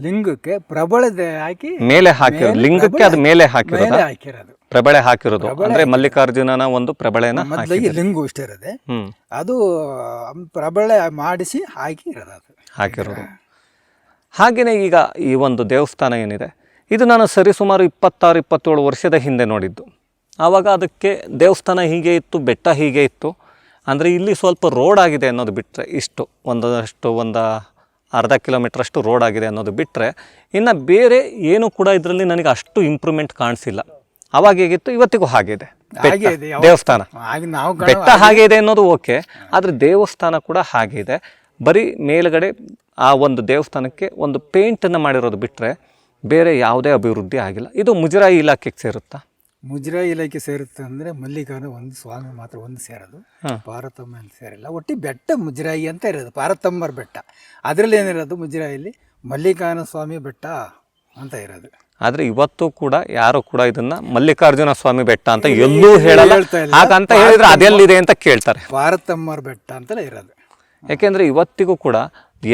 ಲಿಂಗಕ್ಕೆ ಪ್ರಬಳೆ ಹಾಕಿ ಮೇಲೆ ಹಾಕಿರೋದು, ಲಿಂಗಕ್ಕೆ ಅದು ಮೇಲೆ ಹಾಕಿರೋದು, ಪ್ರಬಳೆ ಹಾಕಿರೋದು. ಅಂದ್ರೆ ಮಲ್ಲಿಕಾರ್ಜುನನ ಒಂದು ಪ್ರಬಳೆನ ಲಿಂಗು ಇಷ್ಟ ಇರೋದೆ, ಅದು ಪ್ರಬಳೆ ಮಾಡಿಸಿ ಹಾಕಿರೋದು. ಹಾಗೇನೆ ಈಗ ಈ ಒಂದು ದೇವಸ್ಥಾನ ಏನಿದೆ, ಇದು ನಾನು ಸರಿಸುಮಾರು 26-27 ವರ್ಷದ ಹಿಂದೆ ನೋಡಿದ್ದು. ಆವಾಗ ಅದಕ್ಕೆ ದೇವಸ್ಥಾನ ಹೀಗೆ ಇತ್ತು, ಬೆಟ್ಟ ಹೀಗೆ ಇತ್ತು. ಅಂದರೆ ಇಲ್ಲಿ ಸ್ವಲ್ಪ ರೋಡ್ ಆಗಿದೆ ಅನ್ನೋದು ಬಿಟ್ಟರೆ, ಇಷ್ಟು ಒಂದು ಅರ್ಧ ಕಿಲೋಮೀಟ್ರ್ ಅಷ್ಟು ರೋಡ್ ಆಗಿದೆ ಅನ್ನೋದು ಬಿಟ್ಟರೆ, ಇನ್ನು ಬೇರೆ ಏನು ಕೂಡ ಇದರಲ್ಲಿ ನನಗೆ ಅಷ್ಟು ಇಂಪ್ರೂವ್ಮೆಂಟ್ ಕಾಣಿಸಿಲ್ಲ. ಅವಾಗ ಹೇಗಿತ್ತು, ಇವತ್ತಿಗೂ ಹಾಗೆ ಇದೆ ದೇವಸ್ಥಾನ. ಬೆಟ್ಟ ಹಾಗೆ ಇದೆ ಅನ್ನೋದು ಓಕೆ, ಆದರೆ ದೇವಸ್ಥಾನ ಕೂಡ ಹಾಗೆ ಇದೆ. ಬರೀ ಮೇಲ್ಗಡೆ ಆ ಒಂದು ದೇವಸ್ಥಾನಕ್ಕೆ ಒಂದು ಪೇಂಟನ್ನು ಮಾಡಿರೋದು ಬಿಟ್ಟರೆ ಬೇರೆ ಯಾವುದೇ ಅಭಿವೃದ್ಧಿ ಆಗಿಲ್ಲ. ಇದು ಮುಜರಾಯಿ ಇಲಾಖೆಗೆ ಸೇರುತ್ತಾ? ಮುಜರಾಯಿ ಇಲಾಖೆ ಸೇರುತ್ತೆ ಅಂದರೆ ಮಲ್ಲಿಕಾರ್ಜುನ ಒಂದು ಸ್ವಾಮಿ ಮಾತ್ರ ಒಂದು ಸೇರೋದು, ಪಾರ್ವತಮ್ಮ ಅಂತ ಸೇರಿಲ್ಲ. ಒಟ್ಟು ಬೆಟ್ಟ ಮುಜರಾಯಿ ಅಂತ ಇರೋದು, ಪಾರ್ವತಮ್ಮರ ಬೆಟ್ಟ. ಅದರಲ್ಲಿ ಏನಿರೋದು ಮುಜರಾಯಿಲಿ ಮಲ್ಲಿಕಾರ್ಜುನ ಸ್ವಾಮಿ ಬೆಟ್ಟ ಅಂತ ಇರೋದು. ಆದ್ರೆ ಇವತ್ತು ಕೂಡ ಯಾರು ಕೂಡ ಇದನ್ನ ಮಲ್ಲಿಕಾರ್ಜುನ ಸ್ವಾಮಿ ಬೆಟ್ಟ ಅಂತ ಎಲ್ಲೂ ಹೇಳಲ್ಲ. ಹಾಗಂತ ಹೇಳಿದ್ರೆ ಅದೆಲ್ಲಿದೆ ಅಂತ ಕೇಳ್ತಾರೆ. ಪಾರ್ವತಮ್ಮರ ಬೆಟ್ಟ ಅಂತಲೇ ಇರೋದು. ಯಾಕೆಂದ್ರೆ ಇವತ್ತಿಗೂ ಕೂಡ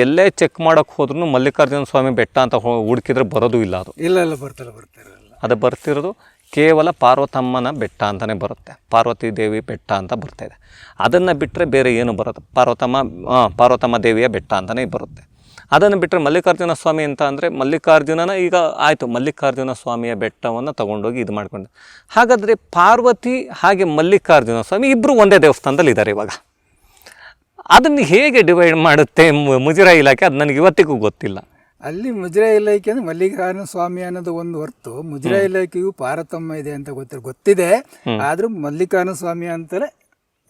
ಎಲ್ಲೇ ಚೆಕ್ ಮಾಡಕ್ ಹೋದ್ರು ಮಲ್ಲಿಕಾರ್ಜುನ ಸ್ವಾಮಿ ಬೆಟ್ಟ ಅಂತ ಹುಡುಕಿದ್ರೆ ಬರೋದು ಇಲ್ಲ. ಅದು ಇಲ್ಲ ಬರ್ತಿರಲ್ಲ. ಅದು ಬರ್ತಿರೋದು ಕೇವಲ ಪಾರ್ವತಮ್ಮನ ಬೆಟ್ಟ ಅಂತಲೇ ಬರುತ್ತೆ, ಪಾರ್ವತಿ ದೇವಿ ಬೆಟ್ಟ ಅಂತ ಬರ್ತಾ ಇದೆ. ಅದನ್ನು ಬಿಟ್ಟರೆ ಬೇರೆ ಏನು ಬರುತ್ತೆ? ಪಾರ್ವತಮ್ಮ ದೇವಿಯ ಬೆಟ್ಟ ಅಂತಲೇ ಬರುತ್ತೆ. ಅದನ್ನು ಬಿಟ್ಟರೆ ಮಲ್ಲಿಕಾರ್ಜುನ ಸ್ವಾಮಿ ಅಂತ ಅಂದರೆ ಮಲ್ಲಿಕಾರ್ಜುನನ ಈಗ ಆಯಿತು, ಮಲ್ಲಿಕಾರ್ಜುನ ಸ್ವಾಮಿಯ ಬೆಟ್ಟವನ್ನು ತೊಗೊಂಡೋಗಿ ಇದು ಮಾಡಿಕೊಂಡು. ಹಾಗಾದರೆ ಪಾರ್ವತಿ ಹಾಗೆ ಮಲ್ಲಿಕಾರ್ಜುನ ಸ್ವಾಮಿ ಇಬ್ಬರು ಒಂದೇ ದೇವಸ್ಥಾನದಲ್ಲಿ ಇದ್ದಾರೆ ಇವಾಗ. ಅದನ್ನು ಹೇಗೆ ಡಿವೈಡ್ ಮಾಡುತ್ತೆ ಮುಜರಾಯಿ ಇಲಾಖೆ? ಅದು ನನಗೆ ಇವತ್ತಿಗೂ ಗೊತ್ತಿಲ್ಲ. ಅಲ್ಲಿ ಮುಜರಾಯಿ ಇಲಾಖೆ ಅಂದರೆ ಮಲ್ಲಿಕಾರ್ಜುನ ಸ್ವಾಮಿ ಅನ್ನೋದು ಒಂದು ಹೊರತು ಮುಜರಾಯಿ ಇಲಾಖೆಯು ಪಾರ್ವತಮ್ಮ ಇದೆ ಅಂತ ಗೊತ್ತಿದೆ. ಆದರೂ ಮಲ್ಲಿಕಾರ್ಜುನ ಸ್ವಾಮಿ ಅಂತಲೇ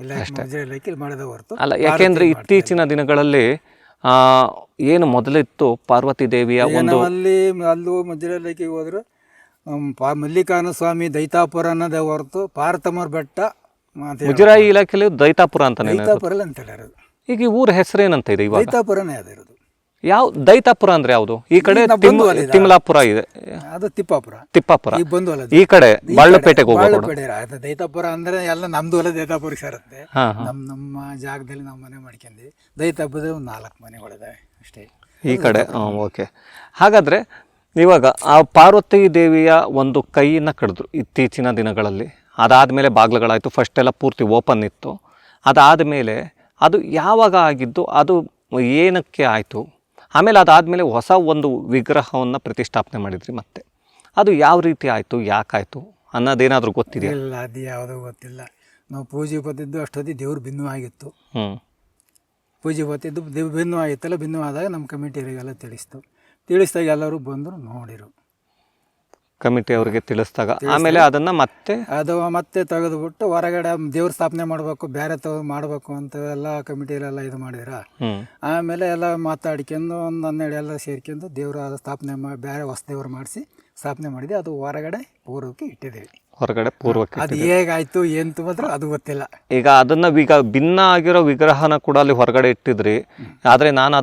ಮುಜರಾಯಿ ಇಲಾಖೆ ಮಾಡಿದ ಹೊರತು ಅಲ್ಲ. ಯಾಕೆಂದರೆ ಇತ್ತೀಚಿನ ದಿನಗಳಲ್ಲಿ ಏನು ಮೊದಲಿತ್ತು ಪಾರ್ವತಿ ದೇವಿಯ ಒಂದು ಅಲ್ಲೂ ಮುಜರಾಯಿ ಇಲಾಖೆಗೆ ಹೋದ್ರೆ ಮಲ್ಲಿಕಾರ್ಜುನ ಸ್ವಾಮಿ ದೈತಾಪುರ ಅನ್ನೋದೇ ಹೊರತು ಪಾರ್ವತಮ್ಮರ ಬೆಟ್ಟ ಮುಜರಾಯಿ ಇಲಾಖೆಯಲ್ಲಿ ದೈತಾಪುರ ಅಂತ ಅಂತ ಇರೋದು. ಈಗ ಈ ಊರ ಹೆಸರೇನಂತ ಇದೆ ಇವಾಗ? ದೈತಾಪುರನೇ ಅದಿರೋದು. ಯಾವ ದೈತಾಪುರ ಅಂದ್ರೆ ಯಾವುದು? ಈ ಕಡೆ ತಿಮ್ಲಾಪುರ ಇದೆ, ಅದು ತಿಪ್ಪಾಪುರ. ಈ ಕಡೆ ಬಾಳ್ಲಪೇಟೆಗೆ ಹೋಗೋದು. ದೈತಾಪುರ ಅಂದ್ರೆ ಎಲ್ಲ ನಮ್ದು ಹೊಲ ದೈತಾಪುರ ಸೇರುತ್ತೆ. ನಮ್ಮ ಜಾಗದಲ್ಲಿ ನಾವು ಮನೆ ಮಾಡ್ಕೊಂಡ್ವಿ. ದೈತಾಪುರದ ಒಂದು 4 ಮನೆಗಳಿದಾವೆ ಅಷ್ಟೇ ಈ ಕಡೆ. ಓಕೆ. ಹಾಗಾದ್ರೆ ಇವಾಗ ಆ ಪಾರ್ವತಿ ದೇವಿಯ ಒಂದು ಕೈಯನ್ನು ಕಡಿದ್ರು ಇತ್ತೀಚಿನ ದಿನಗಳಲ್ಲಿ. ಅದಾದಮೇಲೆ ಬಾಗಿಲುಗಳಾಯಿತು. ಫಸ್ಟ್ ಎಲ್ಲ ಪೂರ್ತಿ ಓಪನ್ ಇತ್ತು. ಅದಾದಮೇಲೆ ಅದು ಯಾವಾಗ ಆಗಿದ್ದು, ಅದು ಏನಕ್ಕೆ ಆಯಿತು? ಆಮೇಲೆ ಅದಾದಮೇಲೆ ಹೊಸ ಒಂದು ವಿಗ್ರಹವನ್ನು ಪ್ರತಿಷ್ಠಾಪನೆ ಮಾಡಿದ್ರಿ. ಮತ್ತೆ ಅದು ಯಾವ ರೀತಿ ಆಯಿತು, ಯಾಕಾಯಿತು ಅನ್ನೋದೇನಾದರೂ ಗೊತ್ತಿದೆಯಾ? ಇಲ್ಲ, ಅದು ಯಾವುದೂ ಗೊತ್ತಿಲ್ಲ. ನಾವು ಪೂಜೆ ಬತ್ತಿದ್ದು ಅಷ್ಟೊತ್ತಿಗೆ ದೇವ್ರು ಭಿನ್ನ ಆಗಿತ್ತು. ಪೂಜೆ ಬತ್ತಿದ್ದು ದೇವ್ರು ಭಿನ್ನ ಆಗಿತ್ತಲ್ಲ. ಭಿನ್ನ ಆದಾಗ ನಮ್ಮ ಕಮಿಟಿಯವರಿಗೆಲ್ಲ ತಿಳಿಸಿದಾಗ ಎಲ್ಲರೂ ಬಂದರು, ನೋಡಿರು. ಕಮಿಟಿ ಅವರಿಗೆ ತಿಳಿಸಿದಾಗ ಆಮೇಲೆ ಅದನ್ನು ಮತ್ತೆ ತೆಗೆದುಬಿಟ್ಟು ಹೊರಗಡೆ ದೇವ್ರ ಸ್ಥಾಪನೆ ಮಾಡಬೇಕು, ಬೇರೆ ಮಾಡಬೇಕು ಅಂತ ಎಲ್ಲ ಕಮಿಟಿಯಲ್ಲೆಲ್ಲ ಇದು ಮಾಡಿದ್ರ. ಆಮೇಲೆ ಎಲ್ಲ ಮಾತಾಡ್ಕೊಂಡು ಒಂದು 12 ಎಲ್ಲ ಸೇರ್ಕೊಂಡು ದೇವ್ರ ಸ್ಥಾಪನೆ ಬೇರೆ ಹೊಸ ದೇವ್ರು ಮಾಡಿಸಿ ಸ್ಥಾಪನೆ ಮಾಡಿದ್ವಿ. ಅದು ಹೊರಗಡೆ ಪೂರ್ವಕ್ಕೆ ಇಟ್ಟಿದ್ದೀವಿ. ಹೊರಗಡೆ ಪೂರ್ವಕ್ಕೆ ಅದು ಹೇಗಾಯ್ತು ಏನು ಮಾತ್ರ ಅದು ಗೊತ್ತಿಲ್ಲ. ಈಗ ಅದನ್ನ ಭಿನ್ನ ಆಗಿರೋ ವಿಗ್ರಹನ ಕೂಡ ಅಲ್ಲಿ ಹೊರಗಡೆ ಇಟ್ಟಿದ್ರಿ. ಆದರೆ ನಾನು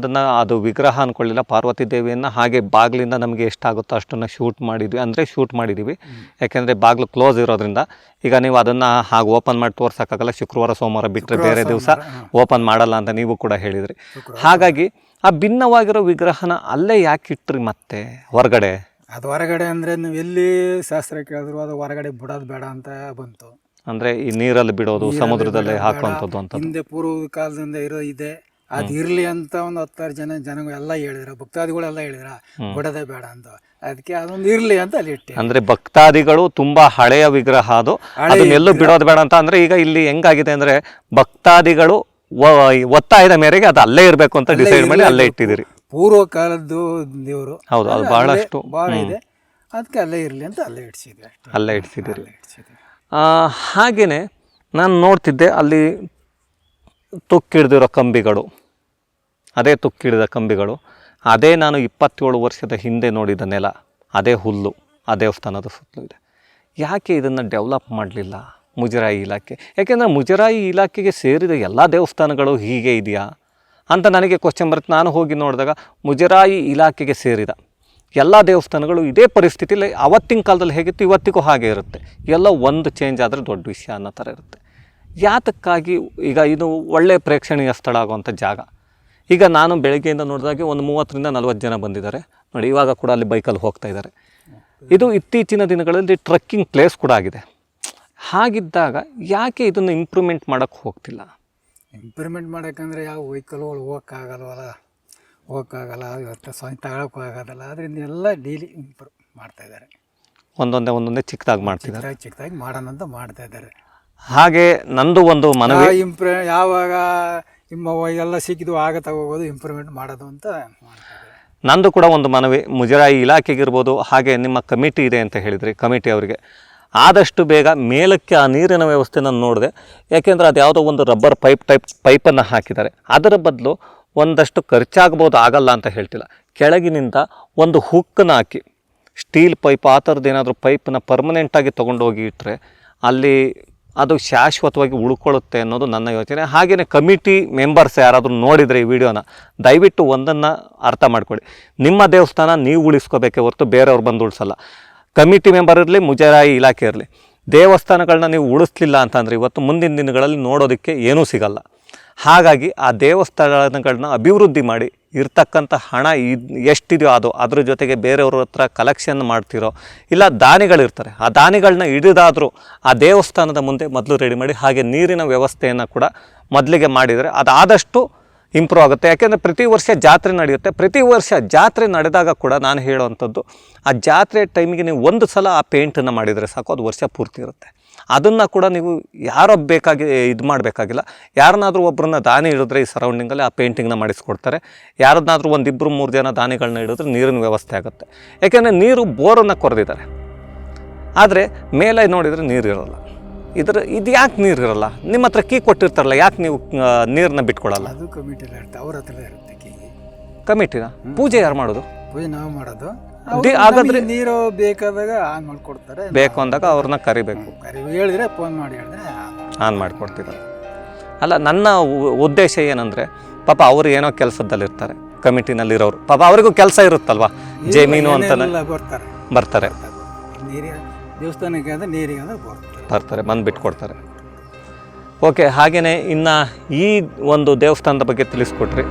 ಅದು ವಿಗ್ರಹ ಅನ್ಕೊಳ್ಳಿಲ್ಲ, ಪಾರ್ವತಿ ದೇವಿಯನ್ನು ಹಾಗೆ ಬಾಗಿಲಿಂದ ನಮಗೆ ಎಷ್ಟಾಗುತ್ತೋ ಅಷ್ಟನ್ನು ಶೂಟ್ ಮಾಡಿದ್ದೀವಿ. ಯಾಕೆಂದರೆ ಬಾಗಿಲು ಕ್ಲೋಸ್ ಇರೋದ್ರಿಂದ ಈಗ ನೀವು ಅದನ್ನು ಹಾಗೆ ಓಪನ್ ಮಾಡಿ ತೋರ್ಸೋಕ್ಕಾಗಲ್ಲ. ಶುಕ್ರವಾರ ಸೋಮವಾರ ಬಿಟ್ಟರೆ ಬೇರೆ ದಿವಸ ಓಪನ್ ಮಾಡಲ್ಲ ಅಂತ ನೀವು ಕೂಡ ಹೇಳಿದ್ರಿ. ಹಾಗಾಗಿ ಆ ಭಿನ್ನವಾಗಿರೋ ವಿಗ್ರಹನ ಅಲ್ಲೇ ಯಾಕೆ ಇಟ್ರಿ ಮತ್ತೆ ಹೊರಗಡೆ? ಅದು ಹೊರಗಡೆ ಅಂದರೆ ನೀವು ಎಲ್ಲಿ ಶಾಸ್ತ್ರ ಕೇಳಿದ್ರು ಅದು ಹೊರಗಡೆ ಬಿಡೋದು ಬೇಡ ಅಂತ ಬಂತು. ಅಂದರೆ ಈ ನೀರಲ್ಲಿ ಬಿಡೋದು, ಸಮುದ್ರದಲ್ಲೇ ಹಾಕುವಂಥದ್ದು ಅಂತ ಹಿಂದೆ ಪೂರ್ವ ಕಾಲದಿಂದ ಇದೆ. ಅದು ಇರಲಿ ಅಂತ ಒಂದು 10 ಜನ ಎಲ್ಲ ಹೇಳಿದ್ರು, ಭಕ್ತಾದಿಗಳೆಲ್ಲ ಹೇಳಿದ್ರ ಬಿಡೋದೇ ಬೇಡ ಅಂತ. ಅದಕ್ಕೆ ಅದೊಂದು ಇರಲಿ ಅಂತ ಅಲ್ಲಿ ಇಟ್ಟೆ. ಅಂದರೆ ಭಕ್ತಾದಿಗಳು ತುಂಬಾ ಹಳೆಯ ವಿಗ್ರಹ, ಅದನ್ನೆಲ್ಲೂ ಬಿಡೋದು ಬೇಡ ಅಂತ. ಅಂದರೆ ಈಗ ಇಲ್ಲಿ ಹೆಂಗಾಗಿದೆ ಅಂದರೆ ಭಕ್ತಾದಿಗಳು ಒತ್ತಾಯದ ಮೇರೆಗೆ ಅದು ಅಲ್ಲೇ ಇರಬೇಕು ಅಂತ ಡಿಸೈಡ್ ಮಾಡಿ ಅಲ್ಲೇ ಇಟ್ಟಿದ್ದೀರಿ. ಪೂರ್ವ ಕಾಲದ್ದು ದೇವರು. ಹೌದು, ಅದು ಬಹಳಷ್ಟು ಇದೆ. ಅದಕ್ಕೆ ಅಲ್ಲೇ ಇರಲಿ ಅಂತ ಅಲ್ಲೇ ಇಡ್ಸಿದ್ದೀರಿ. ಹಾಗೆಯೇ ನಾನು ನೋಡ್ತಿದ್ದೆ ಅಲ್ಲಿ ತುಕ್ಕಿಡ್ದಿರೋ ಕಂಬಿಗಳು, ಅದೇ ನಾನು 27 ವರ್ಷದ ಹಿಂದೆ ನೋಡಿದ ನೆಲ, ಅದೇ ಹುಲ್ಲು ಆ ದೇವಸ್ಥಾನದ ಸುತ್ತಲೂ ಇದೆ. ಯಾಕೆ ಇದನ್ನು ಡೆವಲಪ್ ಮಾಡಲಿಲ್ಲ ಮುಜರಾಯಿ ಇಲಾಖೆ? ಯಾಕೆಂದರೆ ಮುಜರಾಯಿ ಇಲಾಖೆಗೆ ಸೇರಿದ ಎಲ್ಲ ದೇವಸ್ಥಾನಗಳು ಹೀಗೆ ಇದೆಯಾ ಅಂತ ನನಗೆ ಕ್ವಶನ್ ಬರುತ್ತೆ. ನಾನು ಹೋಗಿ ನೋಡಿದಾಗ ಮುಜರಾಯಿ ಇಲಾಖೆಗೆ ಸೇರಿದ ಎಲ್ಲ ದೇವಸ್ಥಾನಗಳು ಇದೇ ಪರಿಸ್ಥಿತಿಯಲ್ಲಿ ಅವತ್ತಿನ ಕಾಲದಲ್ಲಿ ಹೇಗಿತ್ತು ಇವತ್ತಿಗೂ ಹಾಗೆ ಇರುತ್ತೆ. ಎಲ್ಲ ಒಂದು ಚೇಂಜ್ ಆದರೆ ದೊಡ್ಡ ವಿಷಯ ಅನ್ನೋ ಥರ ಇರುತ್ತೆ. ಯಾತಕ್ಕಾಗಿ? ಈಗ ಇದು ಒಳ್ಳೆಯ ಪ್ರೇಕ್ಷಣೀಯ ಸ್ಥಳ ಆಗುವಂಥ ಜಾಗ. ಈಗ ನಾನು ಬೆಳಗ್ಗೆಯಿಂದ ನೋಡಿದಾಗೆ ಒಂದು 30ರಿಂದ 40 ಜನ ಬಂದಿದ್ದಾರೆ ನೋಡಿ. ಇವಾಗ ಕೂಡ ಅಲ್ಲಿ ಬೈಕಲ್ಲಿ ಹೋಗ್ತಾ ಇದ್ದಾರೆ. ಇದು ಇತ್ತೀಚಿನ ದಿನಗಳಲ್ಲಿ ಟ್ರೆಕ್ಕಿಂಗ್ ಪ್ಲೇಸ್ ಕೂಡ ಆಗಿದೆ. ಹಾಗಿದ್ದಾಗ ಯಾಕೆ ಇದನ್ನು ಇಂಪ್ರೂವ್ಮೆಂಟ್ ಮಾಡೋಕ್ಕೆ ಹೋಗ್ತಿಲ್ಲ? ಇಂಪ್ರೂವ್ಮೆಂಟ್ ಮಾಡೋಕ್ಕಂದ್ರೆ ಯಾವ ವೆಹಿಕಲ್ಗಳು ಹೋಗೋಕ್ಕಾಗಲ್ಲ, ಇವತ್ತು ಸ್ವಂತ ತಗೊಳಕ್ಕೂ ಆಗೋದಲ್ಲ. ಅದರಿಂದ ಎಲ್ಲ ಡೈಲಿ ಇಂಪ್ರೂವ್ ಮಾಡ್ತಾಯಿದ್ದಾರೆ. ಒಂದೊಂದೇ ಚಿಕ್ಕದಾಗಿ ಮಾಡ್ತಿದ್ದಾರೆ. ಚಿಕ್ಕದಾಗಿ ಮಾಡೋಣ ಅಂತ ಮಾಡ್ತಾಯಿದ್ದಾರೆ. ಹಾಗೆ ನಂದು ಒಂದು ಮನವಿ, ಯಾವಾಗ ಎಲ್ಲ ಸಿಕ್ಕಿದ್ದು ಆಗ ತಗೋಬೋದು, ಇಂಪ್ರೂವ್ಮೆಂಟ್ ಮಾಡೋದು ಅಂತ ಮಾಡ್ತಾರೆ. ನಂದು ಕೂಡ ಒಂದು ಮನವಿ, ಮುಜರಾಯಿ ಇಲಾಖೆಗಿರ್ಬೋದು, ಹಾಗೆ ನಿಮ್ಮ ಕಮಿಟಿ ಇದೆ ಅಂತ ಹೇಳಿದ್ರಿ, ಕಮಿಟಿ ಅವರಿಗೆ ಆದಷ್ಟು ಬೇಗ ಮೇಲಕ್ಕೆ ಆ ನೀರಿನ ವ್ಯವಸ್ಥೆ ನಾನು ನೋಡಿದೆ. ಯಾಕೆಂದರೆ ಅದು ಯಾವುದೋ ಒಂದು ರಬ್ಬರ್ ಪೈಪನ್ನು ಹಾಕಿದ್ದಾರೆ. ಅದರ ಬದಲು ಒಂದಷ್ಟು ಖರ್ಚಾಗ್ಬೋದು, ಆಗಲ್ಲ ಅಂತ ಹೇಳ್ತಿಲ್ಲ, ಕೆಳಗಿನಿಂದ ಒಂದು ಹುಕ್ಕನ್ನು ಹಾಕಿ ಸ್ಟೀಲ್ ಪೈಪ್ ಆ ಥರದ್ದು ಏನಾದರೂ ಪೈಪನ್ನ ಪರ್ಮನೆಂಟಾಗಿ ತೊಗೊಂಡೋಗಿ ಇಟ್ಟರೆ ಅಲ್ಲಿ ಅದು ಶಾಶ್ವತವಾಗಿ ಉಳ್ಕೊಳ್ಳುತ್ತೆ ಅನ್ನೋದು ನನ್ನ ಯೋಚನೆ. ಹಾಗೆಯೇ ಕಮಿಟಿ ಮೆಂಬರ್ಸ್ ಯಾರಾದರೂ ನೋಡಿದರೆ ಈ ವಿಡಿಯೋನ ದಯವಿಟ್ಟು ಒಂದನ್ನು ಅರ್ಥ ಮಾಡ್ಕೊಳ್ಳಿ, ನಿಮ್ಮ ದೇವಸ್ಥಾನ ನೀವು ಉಳಿಸ್ಕೋಬೇಕೇ ಹೊರತು ಬೇರೆಯವ್ರು ಬಂದು ಉಳಿಸಲ್ಲ. ಕಮಿಟಿ ಮೆಂಬರ್ ಇರಲಿ, ಮುಜರಾಯಿ ಇಲಾಖೆ ಇರಲಿ, ದೇವಸ್ಥಾನಗಳನ್ನ ನೀವು ಉಳಿಸ್ಲಿಲ್ಲ ಅಂತಂದರೆ ಇವತ್ತು ಮುಂದಿನ ದಿನಗಳಲ್ಲಿ ನೋಡೋದಕ್ಕೆ ಏನೂ ಸಿಗಲ್ಲ. ಹಾಗಾಗಿ ಆ ದೇವಸ್ಥಾನಗಳನ್ನ ಅಭಿವೃದ್ಧಿ ಮಾಡಿ ಇರ್ತಕ್ಕಂಥ ಹಣ ಎಷ್ಟಿದೆಯೋ ಅದ್ರ ಜೊತೆಗೆ ಬೇರೆಯವ್ರ ಹತ್ರ ಕಲೆಕ್ಷನ್ ಮಾಡ್ತಿರೋ ಇಲ್ಲ ದಾನಿಗಳಿರ್ತಾರೆ, ಆ ದಾನಿಗಳನ್ನ ಹಿಡಿದಾದರೂ ಆ ದೇವಸ್ಥಾನದ ಮುಂದೆ ಮೊದಲು ರೆಡಿ ಮಾಡಿ, ಹಾಗೆ ನೀರಿನ ವ್ಯವಸ್ಥೆಯನ್ನು ಕೂಡ ಮೊದಲಿಗೆ ಮಾಡಿದರೆ ಅದಾದಷ್ಟು ಇಂಪ್ರೂವ್ ಆಗುತ್ತೆ. ಯಾಕೆಂದರೆ ಪ್ರತಿ ವರ್ಷ ಜಾತ್ರೆ ನಡೆಯುತ್ತೆ. ಪ್ರತಿ ವರ್ಷ ಜಾತ್ರೆ ನಡೆದಾಗ ಕೂಡ ನಾನು ಹೇಳುವಂಥದ್ದು, ಆ ಜಾತ್ರೆ ಟೈಮಿಗೆ ನೀವು ಒಂದು ಸಲ ಆ ಪೇಂಟನ್ನು ಮಾಡಿದರೆ ಸಾಕು, ಅದು ವರ್ಷ ಪೂರ್ತಿ ಇರುತ್ತೆ. ಅದನ್ನು ಕೂಡ ನೀವು ಯಾರೋ ಇದು ಮಾಡಬೇಕಾಗಿಲ್ಲ. ಯಾರನ್ನಾದರೂ ಒಬ್ಬರನ್ನ ದಾನಿ ಹಿಡಿದ್ರೆ ಈ ಸರೌಂಡಿಂಗಲ್ಲಿ ಆ ಪೇಂಟಿಂಗ್ನ ಮಾಡಿಸ್ಕೊಡ್ತಾರೆ. ಯಾರನ್ನಾದರೂ 1-2-3 ಜನ ದಾನಿಗಳನ್ನ ಹಿಡಿದ್ರೆ ನೀರಿನ ವ್ಯವಸ್ಥೆ ಆಗುತ್ತೆ. ಯಾಕೆಂದರೆ ನೀರು ಬೋರನ್ನು ಕೊರೆದಿದ್ದಾರೆ, ಆದರೆ ಮೇಲೆ ನೋಡಿದರೆ ನೀರು ಇರೋಲ್ಲ. ಇದು ಯಾಕೆ ನೀರು ಇರೋಲ್ಲ? ನಿಮ್ಮ ಹತ್ರ ಕೀ ಕೊಟ್ಟಿರ್ತಾರಲ್ಲ, ಯಾಕೆ ನೀವು ನೀರನ್ನ ಬಿಟ್ಕೊಡಲ್ಲ? ಅದು ಕಮಿಟಿ ಅವ್ರ ಹತ್ರ ಇರುತ್ತೆ ಕೀ. ಕಮಿಟಿನ ಪೂಜೆ ಯಾರು ಮಾಡೋದು? ಪೂಜೆ ನಾವು ಮಾಡೋದು. ಹಾಗಾದ್ರೆ ನೀರು ಬೇಕಾದಾಗ ಆನ್ ಮಾಡಿಕೊಡ್ತಾರೆ, ಬೇಕು ಅಂದಾಗ ಅವ್ರನ್ನ ಕರಿಬೇಕು. ಹೇಳಿದ್ರೆ ಫೋನ್ ಮಾಡಿ ಹೇಳಿದ್ರೆ ಆನ್ ಮಾಡಿಕೊಡ್ತಿದ್ದಾರೆ. ಅಲ್ಲ, ನನ್ನ ಉದ್ದೇಶ ಏನಂದರೆ, ಪಾಪ ಅವರು ಏನೋ ಕೆಲಸದಲ್ಲಿರ್ತಾರೆ ಕಮಿಟಿನಲ್ಲಿರೋರು, ಪಾಪ ಅವರಿಗೂ ಕೆಲಸ ಇರುತ್ತಲ್ವ, ಜಮೀನು ಅಂತಾನೆ ಬರ್ತಾರೆ, ನೀರಿಗೆ ದೇವಸ್ಥಾನಕ್ಕೆ ಅಂದರೆ ನೀರಿಗೆ ಅಂದರೆ ಬರ್ತಾರೆ, ಬಂದು ಬಿಟ್ಕೊಡ್ತಾರೆ. ಓಕೆ, ಹಾಗೆಯೇ ಇನ್ನು ಈ ಒಂದು ದೇವಸ್ಥಾನದ ಬಗ್ಗೆ ತಿಳಿಸ್ಕೊಟ್ರಿ.